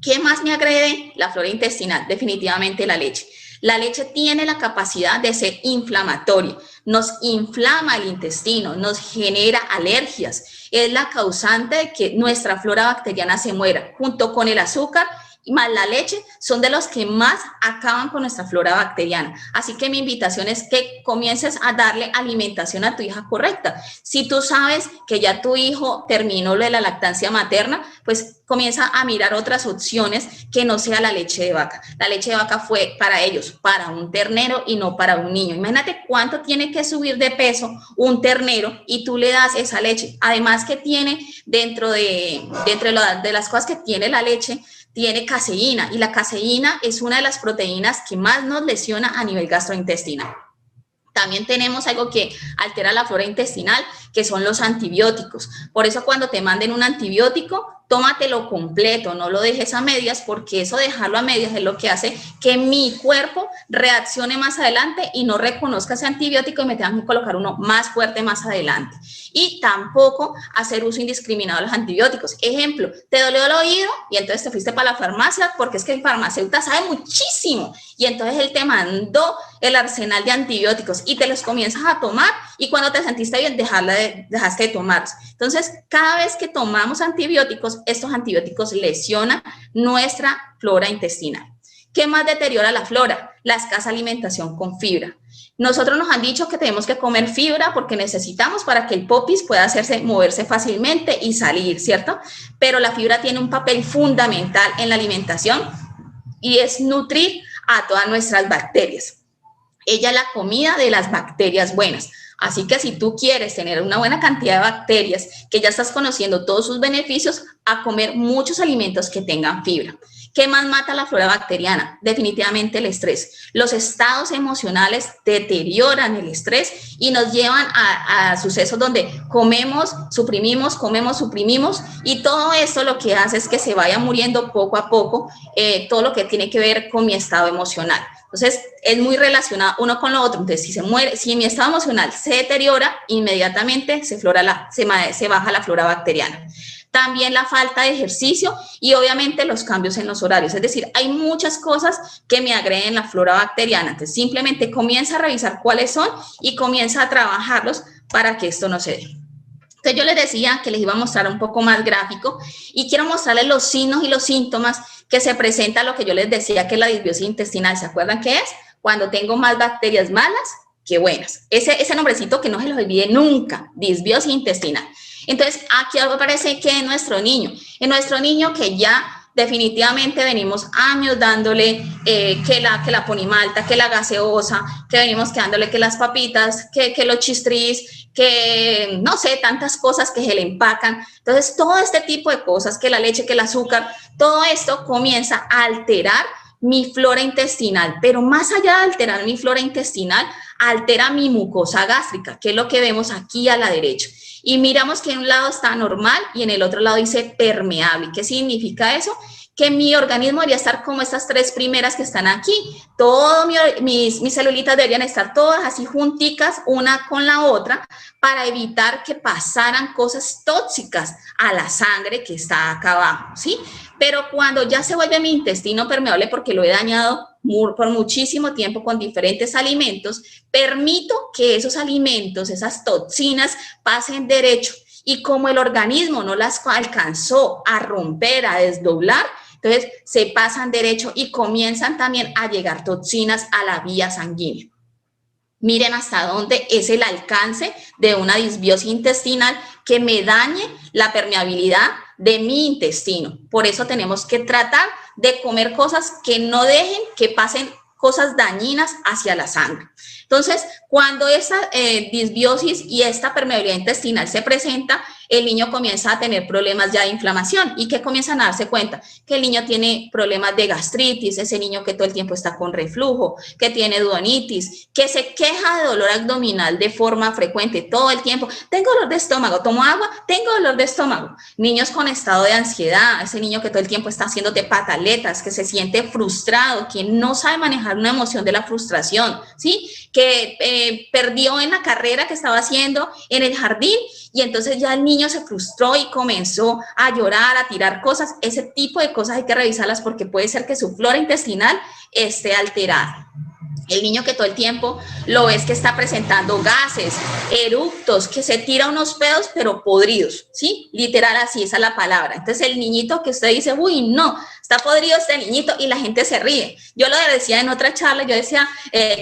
¿Qué más me agrede? La flora intestinal, definitivamente la leche. La leche tiene la capacidad de ser inflamatoria, nos inflama el intestino, nos genera alergias, es la causante de que nuestra flora bacteriana se muera, junto con el azúcar y más la leche, son de los que más acaban con nuestra flora bacteriana. Así que mi invitación es que comiences a darle alimentación a tu hija correcta. Si tú sabes que ya tu hijo terminó lo de la lactancia materna, pues comienza a mirar otras opciones que no sea la leche de vaca. La leche de vaca fue para ellos, para un ternero y no para un niño. Imagínate cuánto tiene que subir de peso un ternero y tú le das esa leche. Además que tiene dentro de las cosas que tiene la leche, tiene caseína, y la caseína es una de las proteínas que más nos lesiona a nivel gastrointestinal. También tenemos algo que altera la flora intestinal, que son los antibióticos. Por eso cuando te manden un antibiótico, tómatelo completo, no lo dejes a medias, porque eso dejarlo a medias es lo que hace que mi cuerpo reaccione más adelante y no reconozca ese antibiótico y me tengan que colocar uno más fuerte más adelante. Y tampoco hacer uso indiscriminado de los antibióticos. Ejemplo, te dolió el oído y entonces te fuiste para la farmacia porque es que el farmacéutico sabe muchísimo y entonces él te mandó el arsenal de antibióticos y te los comienzas a tomar y cuando te sentiste bien dejaste de tomarlos. Entonces, cada vez que tomamos antibióticos, estos antibióticos lesionan nuestra flora intestinal. ¿Qué más deteriora la flora? La escasa alimentación con fibra. Nosotros nos han dicho que tenemos que comer fibra porque necesitamos para que el popis pueda moverse fácilmente y salir, ¿cierto? Pero la fibra tiene un papel fundamental en la alimentación y es nutrir a todas nuestras bacterias. Ella es la comida de las bacterias buenas. Así que si tú quieres tener una buena cantidad de bacterias, que ya estás conociendo todos sus beneficios, a comer muchos alimentos que tengan fibra. ¿Qué más mata la flora bacteriana? Definitivamente el estrés. Los estados emocionales deterioran el estrés y nos llevan a sucesos donde comemos, suprimimos y todo esto lo que hace es que se vaya muriendo poco a poco todo lo que tiene que ver con mi estado emocional. Entonces, es muy relacionado uno con lo otro. Entonces, si mi estado emocional se deteriora, inmediatamente se baja la flora bacteriana. También la falta de ejercicio y obviamente los cambios en los horarios. Es decir, hay muchas cosas que me agreden la flora bacteriana. Entonces, simplemente comienza a revisar cuáles son y comienza a trabajarlos para que esto no se dé. Entonces, yo les decía que les iba a mostrar un poco más gráfico y quiero mostrarles los signos y los síntomas que se presenta lo que yo les decía que es la disbiosis intestinal. ¿Se acuerdan qué es? Cuando tengo más bacterias malas que buenas. Ese nombrecito que no se los olvide nunca, disbiosis intestinal. Entonces, aquí aparece que en nuestro niño que ya definitivamente venimos años dándole que la ponimalta, que la gaseosa, que venimos dándole que las papitas, que los chistris, que no sé, tantas cosas que se le empacan. Entonces, todo este tipo de cosas, que la leche, que el azúcar, todo esto comienza a alterar mi flora intestinal, pero más allá de alterar mi flora intestinal, altera mi mucosa gástrica, que es lo que vemos aquí a la derecha. Y miramos que en un lado está normal y en el otro lado dice permeable. ¿Qué significa eso? que mi organismo debería estar como estas 3 primeras que están aquí. Todas mis celulitas deberían estar todas así junticas, una con la otra, para evitar que pasaran cosas tóxicas a la sangre que está acá abajo, ¿sí? Pero cuando ya se vuelve mi intestino permeable, porque lo he dañado por muchísimo tiempo con diferentes alimentos, permito que esos alimentos, esas toxinas, pasen derecho. Y como el organismo no las alcanzó a romper, a desdoblar, entonces se pasan derecho y comienzan también a llegar toxinas a la vía sanguínea. Miren hasta dónde es el alcance de una disbiosis intestinal que me dañe la permeabilidad de mi intestino. Por eso tenemos que tratar de comer cosas que no dejen que pasen cosas dañinas hacia la sangre. Entonces, cuando esta disbiosis y esta permeabilidad intestinal se presenta, el niño comienza a tener problemas ya de inflamación. ¿Y qué comienzan a darse cuenta? Que el niño tiene problemas de gastritis, ese niño que todo el tiempo está con reflujo, que tiene duodenitis, que se queja de dolor abdominal de forma frecuente todo el tiempo. Tengo dolor de estómago, tomo agua, tengo dolor de estómago. Niños con estado de ansiedad, ese niño que todo el tiempo está haciéndote pataletas, que se siente frustrado, que no sabe manejar una emoción de la frustración, ¿sí? Que perdió en la carrera que estaba haciendo en el jardín y entonces ya el niño se frustró y comenzó a llorar, a tirar cosas. Ese tipo de cosas hay que revisarlas porque puede ser que su flora intestinal esté alterada. El niño que todo el tiempo lo ves que está presentando gases, eructos, que se tira unos pedos pero podridos, ¿sí? Literal así, esa es la palabra. Entonces el niñito que usted dice, uy, no, está podrido este niñito y la gente se ríe. Yo lo decía en otra charla, yo decía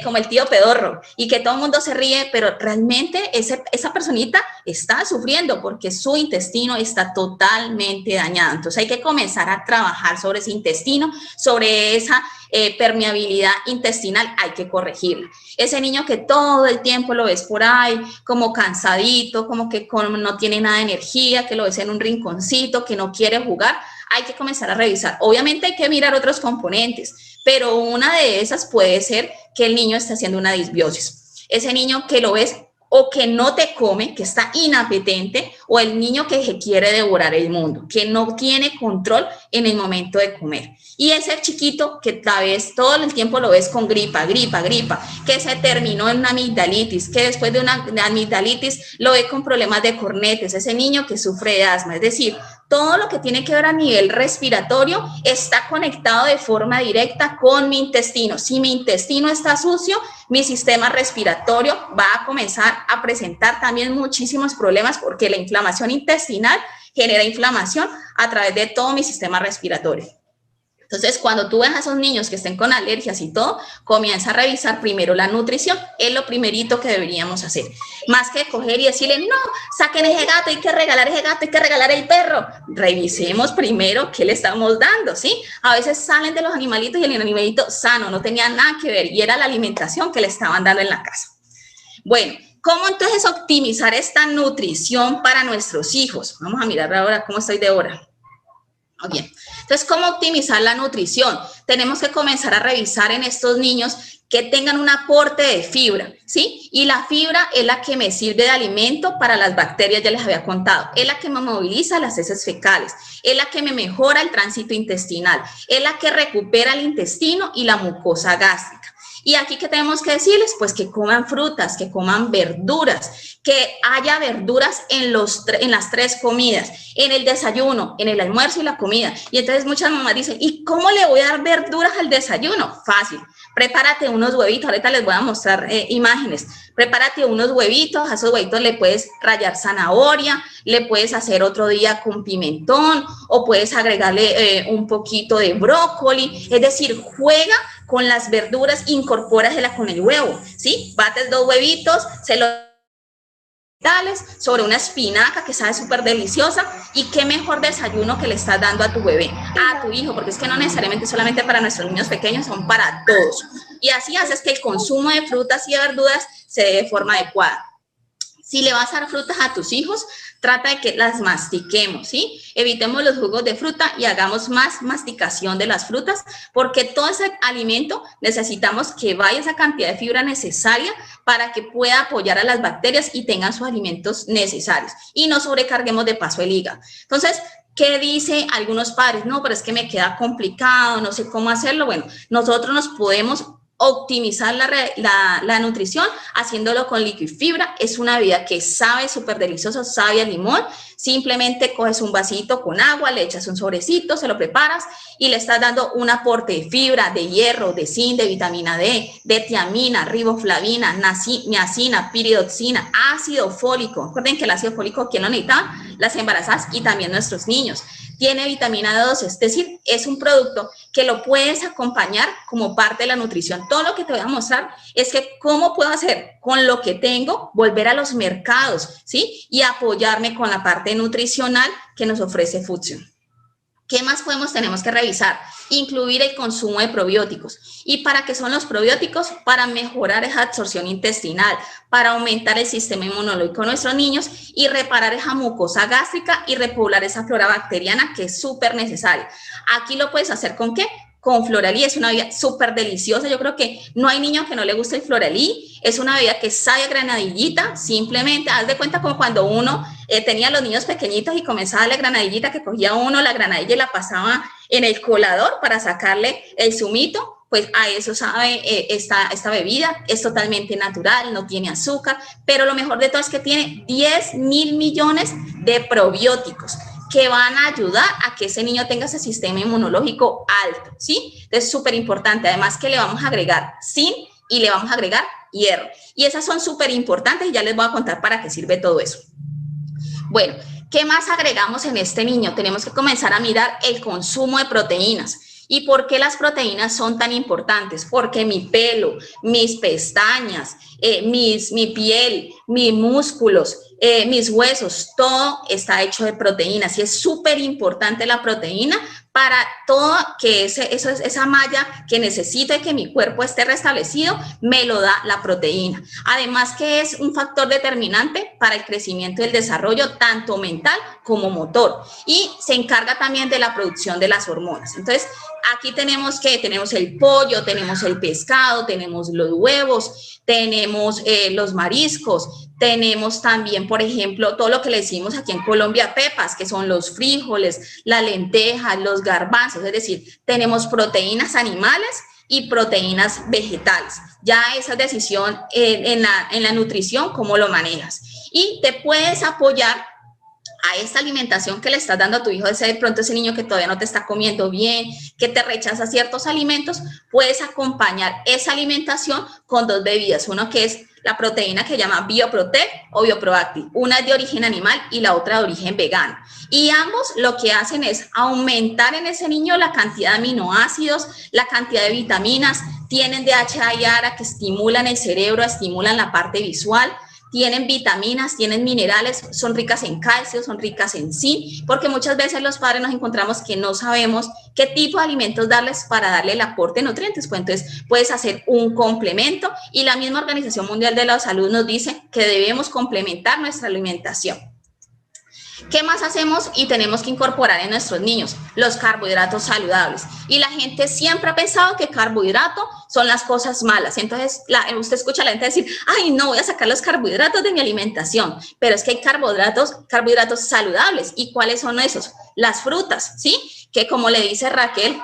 como el tío pedorro y que todo el mundo se ríe, pero realmente esa personita está sufriendo porque su intestino está totalmente dañado. Entonces hay que comenzar a trabajar sobre ese intestino, sobre esa permeabilidad intestinal, hay que corregirla. Ese niño que todo el tiempo lo ves por ahí como cansadito, como que no tiene nada de energía, que lo ves en un rinconcito, que no quiere jugar, hay que comenzar a revisar. Obviamente hay que mirar otros componentes, pero una de esas puede ser que el niño esté haciendo una disbiosis. Ese niño que lo ves o que no te come, que está inapetente, o el niño que quiere devorar el mundo, que no tiene control en el momento de comer. Y ese chiquito que tal vez todo el tiempo lo ves con gripa, que se terminó en una amigdalitis, que después de una amigdalitis lo ve con problemas de cornetes, ese niño que sufre de asma. Es decir, todo lo que tiene que ver a nivel respiratorio está conectado de forma directa con mi intestino. Si mi intestino está sucio, mi sistema respiratorio va a comenzar a presentar también muchísimos problemas porque la inflamación intestinal genera inflamación a través de todo mi sistema respiratorio. Entonces, cuando tú ves a esos niños que estén con alergias y todo, comienza a revisar primero la nutrición. Es lo primerito que deberíamos hacer. Más que coger y decirle, no, saquen ese gato, hay que regalar ese gato, hay que regalar el perro. Revisemos primero qué le estamos dando, ¿sí? A veces salen de los animalitos y el animalito sano, no tenía nada que ver y era la alimentación que le estaban dando en la casa. Bueno, ¿cómo entonces optimizar esta nutrición para nuestros hijos? Vamos a mirar ahora cómo estoy de hora. Muy bien. Entonces, ¿cómo optimizar la nutrición? Tenemos que comenzar a revisar en estos niños que tengan un aporte de fibra, ¿sí? Y la fibra es la que me sirve de alimento para las bacterias, ya les había contado. Es la que me moviliza las heces fecales, es la que me mejora el tránsito intestinal, es la que recupera el intestino y la mucosa gástrica. Y aquí, ¿qué tenemos que decirles? Pues que coman frutas, que coman verduras, que haya verduras en las 3 comidas, en el desayuno, en el almuerzo y la comida. Y entonces muchas mamás dicen, ¿y cómo le voy a dar verduras al desayuno? Fácil, prepárate unos huevitos, ahorita les voy a mostrar imágenes. Prepárate unos huevitos, a esos huevitos le puedes rallar zanahoria, le puedes hacer otro día con pimentón o puedes agregarle un poquito de brócoli, es decir, juega con las verduras, incorpórasela con el huevo, ¿sí? Bates 2 huevitos, se los sobre una espinaca que sabe súper deliciosa y qué mejor desayuno que le estás dando a tu bebé, a tu hijo, porque es que no necesariamente solamente para nuestros niños pequeños, son para todos. Y así haces que el consumo de frutas y de verduras se dé de forma adecuada. Si le vas a dar frutas a tus hijos, trata de que las mastiquemos, ¿sí? Evitemos los jugos de fruta y hagamos más masticación de las frutas, porque todo ese alimento necesitamos que vaya esa cantidad de fibra necesaria para que pueda apoyar a las bacterias y tengan sus alimentos necesarios y no sobrecarguemos de paso el hígado. Entonces, ¿Qué dice algunos padres? No, pero es que me queda complicado, no sé cómo hacerlo. Bueno, nosotros nos podemos optimizar la nutrición haciéndolo con Liquifibra. Es una bebida que sabe súper delicioso, sabe a limón. Simplemente coges un vasito con agua, le echas un sobrecito, se lo preparas y le estás dando un aporte de fibra, de hierro, de zinc, de vitamina D, de tiamina, riboflavina, niacina, piridoxina, ácido fólico. Recuerden que el ácido fólico, ¿quién lo necesita? Las embarazadas y también nuestros niños. Tiene vitamina D12, es decir, es un producto que lo puedes acompañar como parte de la nutrición. Todo lo que te voy a mostrar es que cómo puedo hacer con lo que tengo, volver a los mercados, ¿sí? Y apoyarme con la parte nutricional que nos ofrece Fusion. ¿Qué más tenemos que revisar? Incluir el consumo de probióticos. ¿Y para qué son los probióticos? Para mejorar esa absorción intestinal, para aumentar el sistema inmunológico de nuestros niños y reparar esa mucosa gástrica y repoblar esa flora bacteriana que es súper necesaria. Aquí lo puedes hacer ¿con qué? Con Floralí, es una bebida súper deliciosa. Yo creo que no hay niño que no le guste el Floralí. Es una bebida que sabe a granadillita, simplemente haz de cuenta como cuando uno tenía a los niños pequeñitos y comenzaba la granadillita, que cogía uno la granadilla y la pasaba en el colador para sacarle el zumito. Pues a eso sabe esta bebida, es totalmente natural, no tiene azúcar, pero lo mejor de todo es que tiene 10.000 millones de probióticos que van a ayudar a que ese niño tenga ese sistema inmunológico alto, ¿sí? Entonces, súper importante. Además que le vamos a agregar zinc y le vamos a agregar hierro. Y esas son súper importantes y ya les voy a contar para qué sirve todo eso. Bueno, ¿qué más agregamos en este niño? Tenemos que comenzar a mirar el consumo de proteínas. ¿Y por qué las proteínas son tan importantes? Porque mi pelo, mis pestañas, mi piel, mis músculos, mis huesos, todo está hecho de proteínas y es súper importante la proteína para todo que esa malla que necesito y que mi cuerpo esté restablecido, me lo da la proteína. Además que es un factor determinante para el crecimiento y el desarrollo tanto mental como motor y se encarga también de la producción de las hormonas. Entonces, aquí tenemos el pollo, tenemos el pescado, tenemos los huevos, tenemos los mariscos, tenemos también, por ejemplo, todo lo que le decimos aquí en Colombia pepas, que son los frijoles, las lentejas, los garbanzos, es decir, tenemos proteínas animales y proteínas vegetales. Ya esa decisión en la nutrición, cómo lo manejas. Y te puedes apoyar a esta alimentación que le estás dando a tu hijo, de pronto ese niño que todavía no te está comiendo bien, que te rechaza ciertos alimentos, puedes acompañar esa alimentación con dos bebidas, uno que es la proteína que llama Bioprotect o Bioproactive, una es de origen animal y la otra de origen vegano. Y ambos lo que hacen es aumentar en ese niño la cantidad de aminoácidos, la cantidad de vitaminas, tienen DHA y ARA que estimulan el cerebro, estimulan la parte visual, tienen vitaminas, tienen minerales, son ricas en calcio, son ricas en zinc, porque muchas veces los padres nos encontramos que no sabemos qué tipo de alimentos darles para darle el aporte de nutrientes. Pues entonces puedes hacer un complemento y la misma Organización Mundial de la Salud nos dice que debemos complementar nuestra alimentación. ¿Qué más hacemos y tenemos que incorporar en nuestros niños? Los carbohidratos saludables. Y la gente siempre ha pensado que carbohidratos son las cosas malas. Entonces, usted escucha a la gente decir, ay, no, voy a sacar los carbohidratos de mi alimentación. Pero es que hay carbohidratos saludables. ¿Y cuáles son esos? Las frutas, ¿sí? Que como le dice Raquel,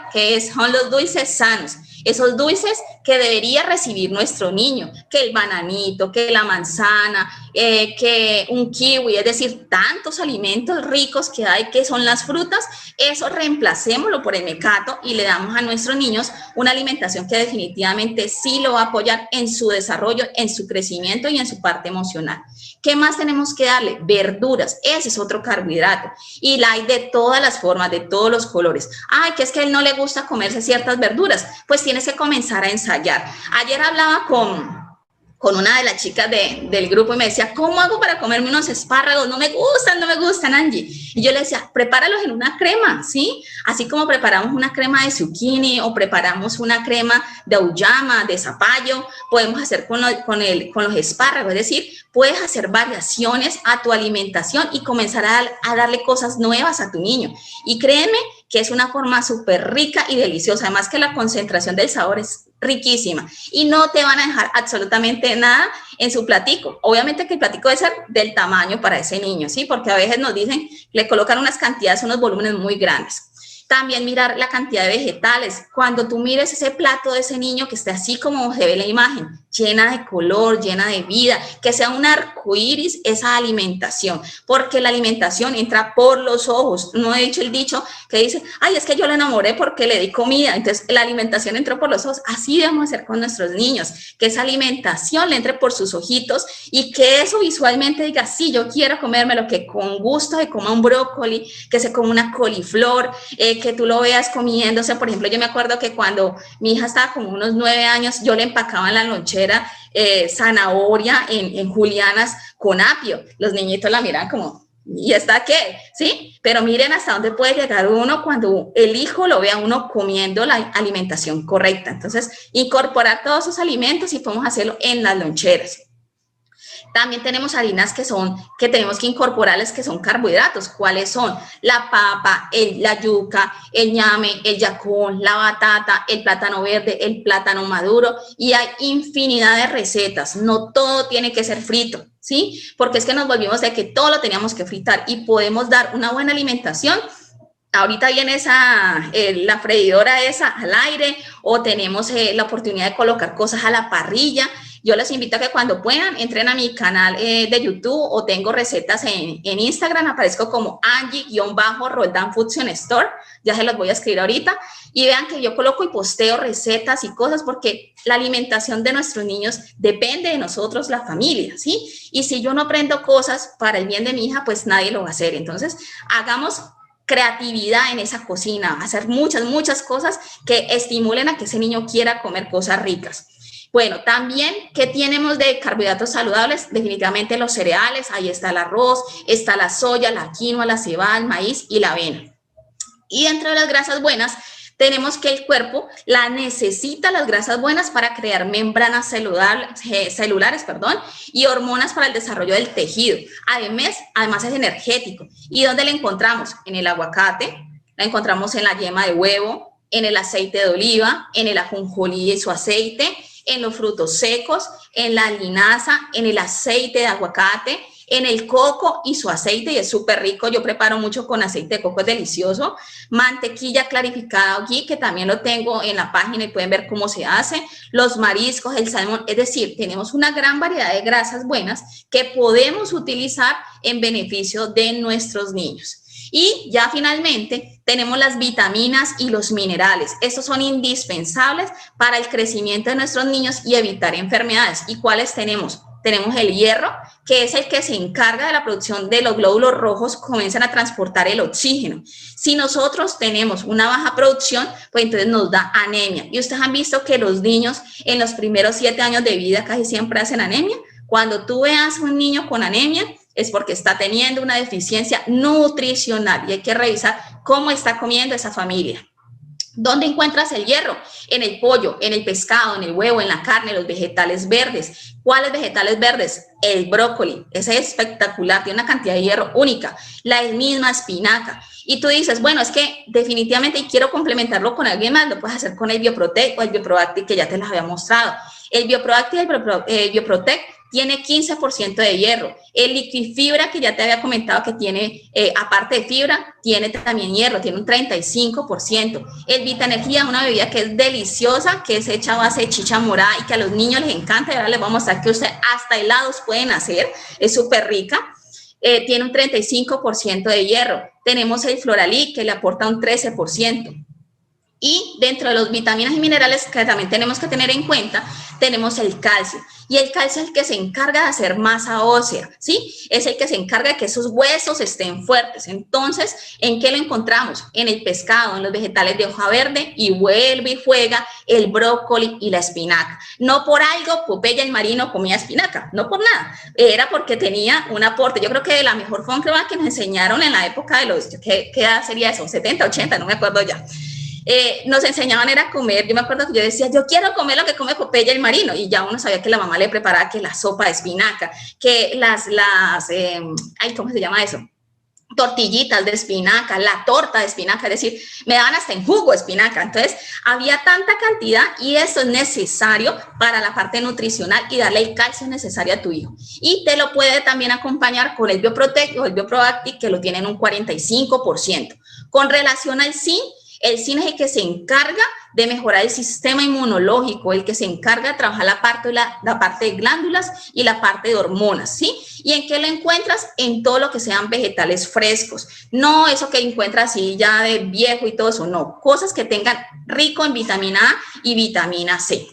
son los dulces sanos. Esos dulces que debería recibir nuestro niño, que el bananito, que la manzana, que un kiwi, es decir, tantos alimentos ricos que hay que son las frutas, eso reemplacémoslo por el mecato y le damos a nuestros niños una alimentación que definitivamente sí lo va a apoyar en su desarrollo, en su crecimiento y en su parte emocional. ¿Qué más tenemos que darle? Verduras, ese es otro carbohidrato y la hay de todas las formas, de todos los colores. Ay, que es que a él no le gusta comerse ciertas verduras, pues tienes que comenzar a ensayar. Ayer hablaba con una de las chicas del grupo y me decía, ¿cómo hago para comerme unos espárragos? No me gustan, Angie. Y yo le decía, prepáralos en una crema, ¿sí? Así como preparamos una crema de zucchini o preparamos una crema de auyama, de zapallo, podemos hacer con los espárragos. Es decir, puedes hacer variaciones a tu alimentación y comenzar a darle cosas nuevas a tu niño. Y créeme que es una forma súper rica y deliciosa. Además que la concentración del sabor es riquísima y no te van a dejar absolutamente nada en su platico. Obviamente que el platico debe ser del tamaño para ese niño, ¿sí? Porque a veces nos dicen, le colocan unas cantidades, unos volúmenes muy grandes. También mirar la cantidad de vegetales. Cuando tú mires ese plato de ese niño que esté así como se ve la imagen, llena de color, llena de vida, que sea un arco iris esa alimentación, porque la alimentación entra por los ojos. No he dicho el dicho que dice, ay, es que yo le enamoré porque le di comida, entonces la alimentación entró por los ojos. Así debemos hacer con nuestros niños, que esa alimentación le entre por sus ojitos y que eso visualmente diga, sí, yo quiero comérmelo, que con gusto se coma un brócoli, que se coma una coliflor, que tú lo veas comiéndose. Por ejemplo, yo me acuerdo que cuando mi hija estaba como unos 9 años, yo le empacaba en la lonchera zanahoria en julianas con apio. Los niñitos la miran como, ¿y esta qué? ¿Sí? Pero miren hasta dónde puede llegar uno cuando el hijo lo ve a uno comiendo la alimentación correcta. Entonces, incorporar todos esos alimentos y podemos hacerlo en las loncheras. También tenemos harinas que tenemos que incorporarles, que son carbohidratos. ¿Cuáles son? La papa, la yuca, el ñame, el yacón, la batata, el plátano verde, el plátano maduro, y hay infinidad de recetas. No todo tiene que ser frito, ¿sí? Porque es que nos volvimos de que todo lo teníamos que fritar y podemos dar una buena alimentación. Ahorita viene la freidora esa al aire, o tenemos la oportunidad de colocar cosas a la parrilla. Yo les invito a que cuando puedan entren a mi canal de YouTube, o tengo recetas en Instagram, aparezco como Angie-Roldán Fusion Store, ya se los voy a escribir ahorita, y vean que yo coloco y posteo recetas y cosas, porque la alimentación de nuestros niños depende de nosotros, la familia, ¿sí? Y si yo no aprendo cosas para el bien de mi hija, pues nadie lo va a hacer. Entonces, hagamos creatividad en esa cocina, hacer muchas cosas que estimulen a que ese niño quiera comer cosas ricas. Bueno, también, ¿qué tenemos de carbohidratos saludables? Definitivamente los cereales, ahí está el arroz, está la soya, la quinoa, la cebada, el maíz y la avena. Y dentro de las grasas buenas, tenemos que el cuerpo necesita las grasas buenas para crear membranas celulares, y hormonas para el desarrollo del tejido. Además es energético. ¿Y dónde la encontramos? En el aguacate, la encontramos en la yema de huevo, en el aceite de oliva, en el ajonjolí y su aceite, en los frutos secos, en la linaza, en el aceite de aguacate, en el coco y su aceite, y es súper rico. Yo preparo mucho con aceite de coco, es delicioso. Mantequilla clarificada aquí, que también lo tengo en la página y pueden ver cómo se hace. Los mariscos, el salmón, es decir, tenemos una gran variedad de grasas buenas que podemos utilizar en beneficio de nuestros niños. Y ya finalmente tenemos las vitaminas y los minerales. Estos son indispensables para el crecimiento de nuestros niños y evitar enfermedades. ¿Y cuáles tenemos? Tenemos el hierro, que es el que se encarga de la producción de los glóbulos rojos, comienzan a transportar el oxígeno. Si nosotros tenemos una baja producción, pues entonces nos da anemia. Y ustedes han visto que los niños en los primeros 7 años de vida casi siempre hacen anemia. Cuando tú veas un niño con anemia, es porque está teniendo una deficiencia nutricional y hay que revisar cómo está comiendo esa familia. ¿Dónde encuentras el hierro? En el pollo, en el pescado, en el huevo, en la carne, los vegetales verdes. ¿Cuáles vegetales verdes? El brócoli, ese es espectacular, tiene una cantidad de hierro única. La misma espinaca. Y tú dices, bueno, es que definitivamente quiero complementarlo con alguien más, lo puedes hacer con el Bioprotect o el Bioproactive, que ya te los había mostrado. El Bioproactive y el Bioprotect tiene 15% de hierro. El Liquifibra, que ya te había comentado que tiene, aparte de fibra, tiene también hierro, tiene un 35%. El Vita Energía, una bebida que es deliciosa, que es hecha a base de chicha morada y que a los niños les encanta. Y ahora les voy a mostrar que usted hasta helados pueden hacer, es súper rica. Tiene un 35% de hierro. Tenemos el Floralic, que le aporta un 13%. Y dentro de los vitaminas y minerales que también tenemos que tener en cuenta, tenemos el calcio. Y el calcio es el que se encarga de hacer masa ósea, ¿sí? Es el que se encarga de que esos huesos estén fuertes. Entonces, ¿en qué lo encontramos? En el pescado, en los vegetales de hoja verde, y vuelve y juega el brócoli y la espinaca. No por algo Popeye el marino comía espinaca, no por nada. Era porque tenía un aporte. Yo creo que la mejor forma que nos enseñaron en la época de los, ¿qué edad sería eso? 70, 80, no me acuerdo ya. Nos enseñaban era a comer. Yo me acuerdo que yo decía, yo quiero comer lo que come Popeye el marino, y ya uno sabía que la mamá le preparaba que la sopa de espinaca, que ¿cómo se llama eso? tortillitas de espinaca, la torta de espinaca, es decir, me daban hasta en jugo de espinaca. Entonces, había tanta cantidad y eso es necesario para la parte nutricional y darle el calcio necesario a tu hijo. Y te lo puede también acompañar con el Bioprotect o el Bioproactive, que lo tienen un 45%. Con relación al zinc, el zinc es el que se encarga de mejorar el sistema inmunológico, el que se encarga de trabajar la parte de glándulas y la parte de hormonas, ¿sí? ¿Y en qué lo encuentras? En todo lo que sean vegetales frescos. No eso que encuentras así ya de viejo y todo eso, no. Cosas que tengan rico en vitamina A y vitamina C.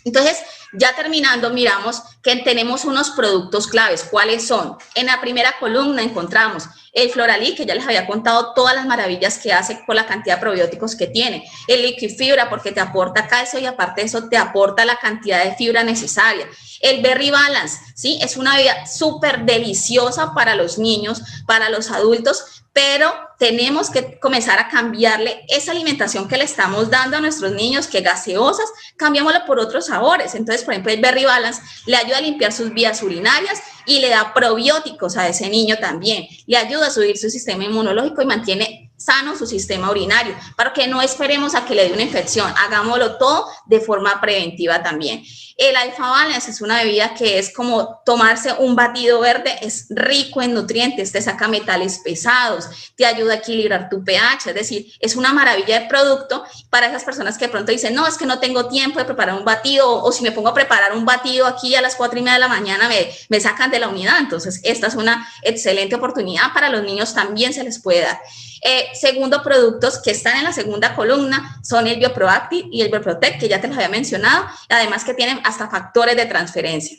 Entonces, ya terminando, miramos que tenemos unos productos claves. ¿Cuáles son? En la primera columna encontramos el Floralí, que ya les había contado todas las maravillas que hace por la cantidad de probióticos que tiene. El Liquifibra, porque te aporta calcio y aparte de eso te aporta la cantidad de fibra necesaria. El Berry Balance, ¿sí? Es una bebida súper deliciosa para los niños, para los adultos, pero tenemos que comenzar a cambiarle esa alimentación que le estamos dando a nuestros niños, que gaseosas, cambiámosla por otros sabores. Entonces, por ejemplo, el Berry Balance le ayuda a limpiar sus vías urinarias y le da probióticos a ese niño también. Le ayuda a subir su sistema inmunológico y mantiene sano su sistema urinario, para que no esperemos a que le dé una infección, hagámoslo todo de forma preventiva también. El Alpha Balance es una bebida que es como tomarse un batido verde, es rico en nutrientes, te saca metales pesados, te ayuda a equilibrar tu pH, es decir, es una maravilla de producto para esas personas que de pronto dicen, no, es que no tengo tiempo de preparar un batido, o si me pongo a preparar un batido aquí a las 4:30 de la mañana me sacan de la unidad. Entonces, esta es una excelente oportunidad, para los niños también se les puede dar. Segundo, productos que están en la segunda columna son el Bioproactive y el Bioprotect, que ya te los había mencionado, además que tienen hasta factores de transferencia.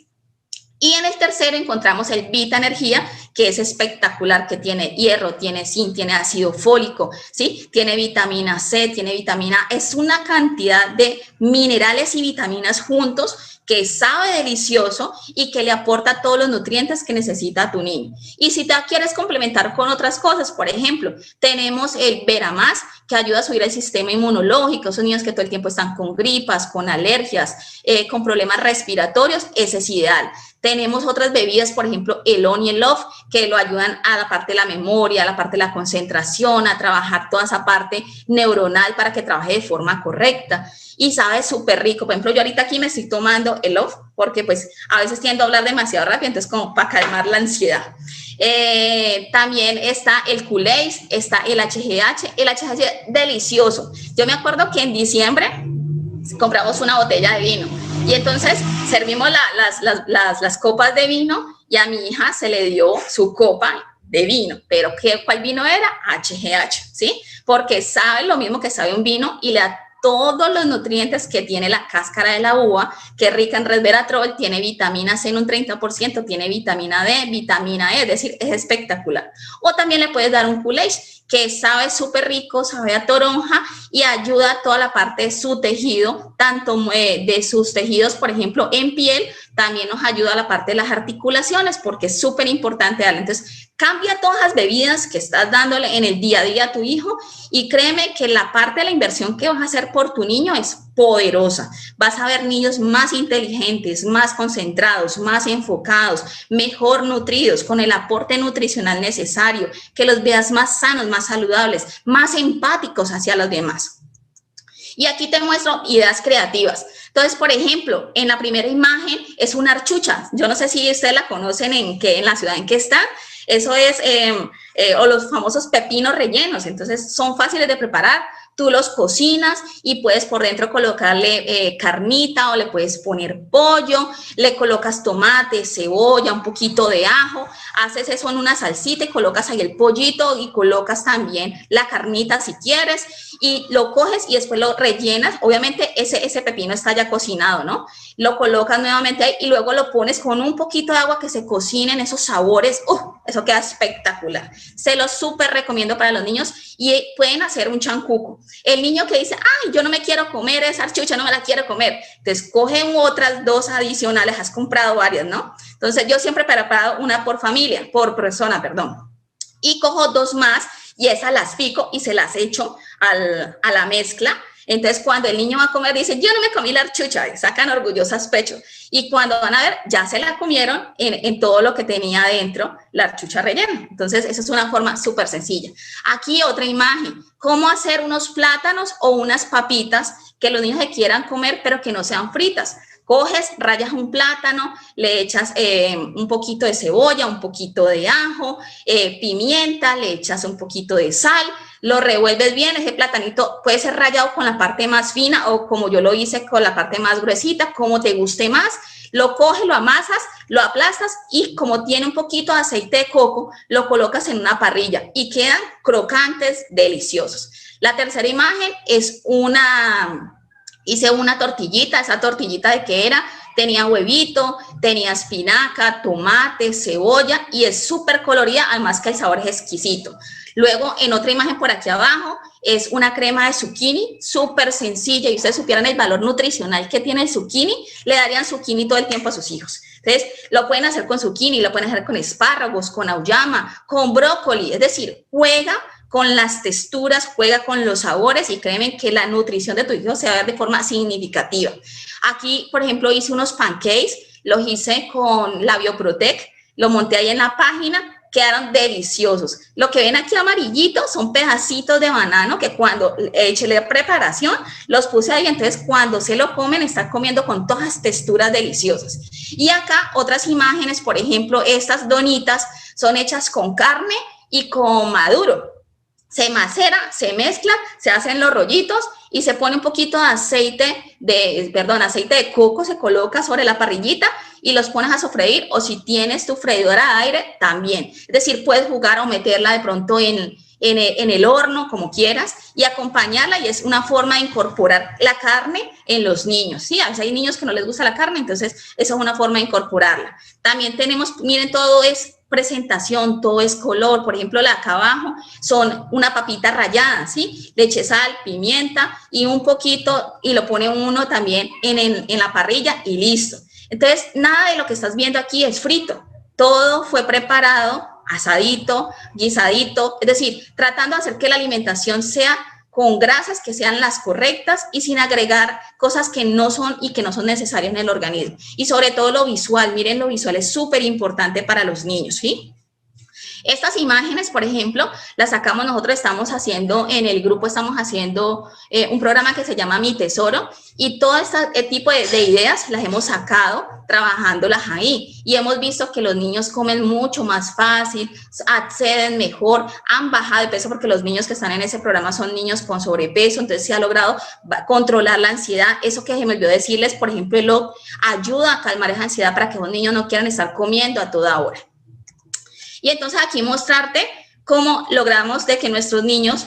Y en el tercero encontramos el Vita Energía, que es espectacular, que tiene hierro, tiene zinc, tiene ácido fólico, ¿sí? Tiene vitamina C, tiene vitamina A, es una cantidad de minerales y vitaminas juntos que sabe delicioso y que le aporta todos los nutrientes que necesita tu niño. Y si te quieres complementar con otras cosas, por ejemplo, tenemos el Veramás, que ayuda a subir el sistema inmunológico, esos niños que todo el tiempo están con gripas, con alergias, con problemas respiratorios, ese es ideal. Tenemos otras bebidas, por ejemplo, el On y el Off, que lo ayudan a la parte de la memoria, a la parte de la concentración, a trabajar toda esa parte neuronal para que trabaje de forma correcta. Y sabe súper rico. Por ejemplo, yo ahorita aquí me estoy tomando el Off, porque pues a veces tiendo a hablar demasiado rápido, entonces como para calmar la ansiedad. También está el Kool-Aid, está el HGH delicioso. Yo me acuerdo que en diciembre compramos una botella de vino y entonces servimos las copas de vino y a mi hija se le dio su copa de vino, pero ¿cuál vino era? HGH, ¿sí? Porque sabe lo mismo que sabe un vino y le da todos los nutrientes que tiene la cáscara de la uva, que es rica en resveratrol, tiene vitamina C en un 30%, tiene vitamina D, vitamina E, es decir, es espectacular. O también le puedes dar un Kool-Aid, que sabe súper rico, sabe a toronja y ayuda a toda la parte de su tejido, tanto de sus tejidos, por ejemplo, en piel, también nos ayuda a la parte de las articulaciones, porque es súper importante darle. Entonces, cambia todas las bebidas que estás dándole en el día a día a tu hijo y créeme que la parte de la inversión que vas a hacer por tu niño es poderosa. Vas a ver niños más inteligentes, más concentrados, más enfocados, mejor nutridos, con el aporte nutricional necesario, que los veas más sanos, más saludables, más empáticos hacia los demás. Y aquí te muestro ideas creativas. Entonces, por ejemplo, en la primera imagen es una archucha. Yo no sé si ustedes la conocen en la ciudad en que están. Eso es, o los famosos pepinos rellenos. Entonces, son fáciles de preparar. Tú los cocinas y puedes por dentro colocarle carnita o le puedes poner pollo, le colocas tomate, cebolla, un poquito de ajo, haces eso en una salsita y colocas ahí el pollito y colocas también la carnita si quieres y lo coges y después lo rellenas. Obviamente ese pepino está ya cocinado, ¿no? Lo colocas nuevamente ahí y luego lo pones con un poquito de agua que se cocinen esos sabores. Eso queda espectacular. Se lo súper recomiendo para los niños y pueden hacer un chancuco. El niño que dice, ay, yo no me quiero comer esa archucha, no me la quiero comer. Entonces, cogen otras dos adicionales, has comprado varias, ¿no? Entonces, yo siempre he preparado una por persona, y cojo dos más y esas las pico y se las echo a la mezcla Entonces, cuando el niño va a comer, dice, yo no me comí la archucha, y sacan orgullosas pecho. Y cuando van a ver, ya se la comieron en todo lo que tenía dentro la archucha rellena. Entonces, esa es una forma súper sencilla. Aquí otra imagen, cómo hacer unos plátanos o unas papitas que los niños se quieran comer, pero que no sean fritas. Coges, rayas un plátano, le echas un poquito de cebolla, un poquito de ajo, pimienta, le echas un poquito de sal, lo revuelves bien. Ese platanito puede ser rallado con la parte más fina o como yo lo hice con la parte más gruesita, como te guste más. Lo coges, lo amasas, lo aplastas y como tiene un poquito de aceite de coco, lo colocas en una parrilla y quedan crocantes, deliciosos. La tercera imagen es hice una tortillita. Esa tortillita ¿de qué era? Tenía huevito, tenía espinaca, tomate, cebolla y es súper colorida, además que el sabor es exquisito. Luego, en otra imagen por aquí abajo, es una crema de zucchini, súper sencilla, y ustedes supieran el valor nutricional que tiene el zucchini, le darían zucchini todo el tiempo a sus hijos. Entonces, lo pueden hacer con zucchini, lo pueden hacer con espárragos, con auyama, con brócoli, es decir, juega con las texturas, juega con los sabores y créeme que la nutrición de tu hijo se va a ver de forma significativa. Aquí, por ejemplo, hice unos pancakes, los hice con la Bioprotec, lo monté ahí en la página, quedaron deliciosos. Lo que ven aquí amarillito son pedacitos de banano que cuando eché la preparación los puse ahí, entonces cuando se lo comen están comiendo con todas las texturas deliciosas. Y acá otras imágenes, por ejemplo, estas donitas son hechas con carne y con maduro. Se macera, se mezcla, se hacen los rollitos y se pone un poquito de aceite de coco, se coloca sobre la parrillita y los pones a sofreír, o si tienes tu freidora de aire, también. Es decir, puedes jugar o meterla de pronto en el horno, como quieras, y acompañarla, y es una forma de incorporar la carne en los niños, ¿sí? A veces hay niños que no les gusta la carne, entonces eso es una forma de incorporarla. También tenemos, miren, todo es presentación, todo es color. Por ejemplo, la acá abajo son una papita rallada, ¿sí? Le eché sal, pimienta y un poquito, y lo pone uno también en la parrilla y listo. Entonces, nada de lo que estás viendo aquí es frito. Todo fue preparado, asadito, guisadito, es decir, tratando de hacer que la alimentación sea con grasas que sean las correctas y sin agregar cosas que no son y que no son necesarias en el organismo. Y sobre todo lo visual, miren, lo visual es súper importante para los niños, ¿sí? Estas imágenes, por ejemplo, las sacamos nosotros, estamos haciendo en el grupo, estamos haciendo un programa que se llama Mi Tesoro, y todo este tipo de ideas las hemos sacado trabajándolas ahí, y hemos visto que los niños comen mucho más fácil, acceden mejor, han bajado de peso, porque los niños que están en ese programa son niños con sobrepeso, entonces se ha logrado controlar la ansiedad. Eso que se me olvidó decirles, por ejemplo, el OC ayuda a calmar esa ansiedad para que los niños no quieran estar comiendo a toda hora. Y entonces aquí mostrarte cómo logramos de que nuestros niños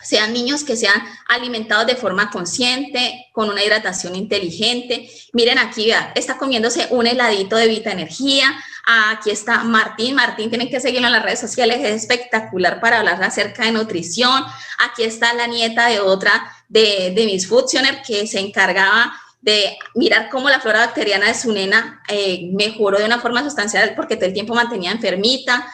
sean niños que sean alimentados de forma consciente, con una hidratación inteligente. Miren aquí, vean, está comiéndose un heladito de Vita Energía. Aquí está Martín. Martín, tienen que seguirlo en las redes sociales, es espectacular para hablar acerca de nutrición. Aquí está la nieta de otra de Miss Foodtioner, que se encargaba de mirar cómo la flora bacteriana de su nena mejoró de una forma sustancial, porque todo el tiempo mantenía enfermita.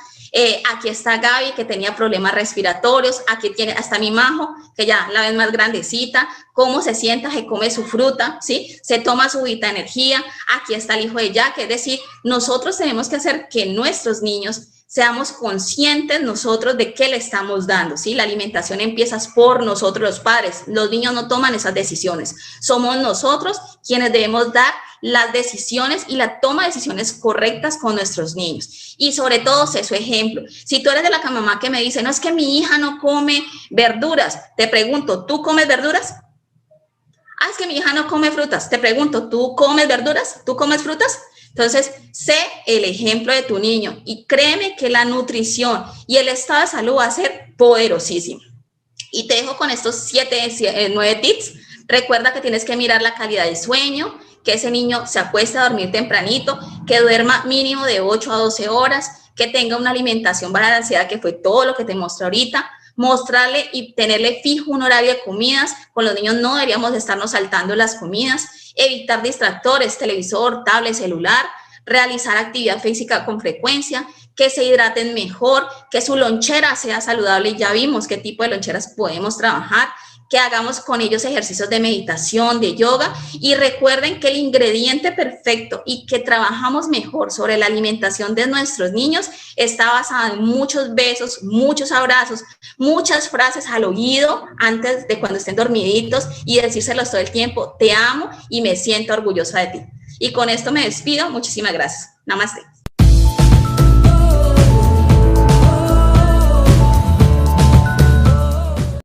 Aquí está Gaby, que tenía problemas respiratorios. Aquí tiene hasta mi Majo, que ya la ven más grandecita, cómo se sienta, se come su fruta, ¿sí? Se toma su Vita Energía. Aquí está el hijo de Jack, es decir, nosotros tenemos que hacer que nuestros niños seamos conscientes nosotros de qué le estamos dando, ¿sí? La alimentación empieza por nosotros los padres. Los niños no toman esas decisiones. Somos nosotros quienes debemos dar las decisiones y la toma de decisiones correctas con nuestros niños. Y sobre todo, sé su ejemplo. Si tú eres de la mamá que me dice, no, es que mi hija no come verduras, te pregunto, ¿tú comes verduras? Ah, es que mi hija no come frutas. Te pregunto, ¿tú comes verduras? ¿Tú comes frutas? Entonces, sé el ejemplo de tu niño y créeme que la nutrición y el estado de salud va a ser poderosísimo. Y te dejo con estos 9 tips. Recuerda que tienes que mirar la calidad del sueño, que ese niño se acueste a dormir tempranito, que duerma mínimo de 8 a 12 horas, que tenga una alimentación balanceada, que fue todo lo que te mostré ahorita. Mostrarle y tenerle fijo un horario de comidas. Con los niños no deberíamos estarnos saltando las comidas. Evitar distractores, televisor, tablet, celular. Realizar actividad física con frecuencia. Que se hidraten mejor. Que su lonchera sea saludable. Ya vimos qué tipo de loncheras podemos trabajar. que hagamos con ellos ejercicios de meditación, de yoga, y recuerden que el ingrediente perfecto y que trabajamos mejor sobre la alimentación de nuestros niños está basado en muchos besos, muchos abrazos, muchas frases al oído antes de cuando estén dormiditos y decírselos todo el tiempo, te amo y me siento orgullosa de ti. Y con esto me despido, muchísimas gracias. Namaste.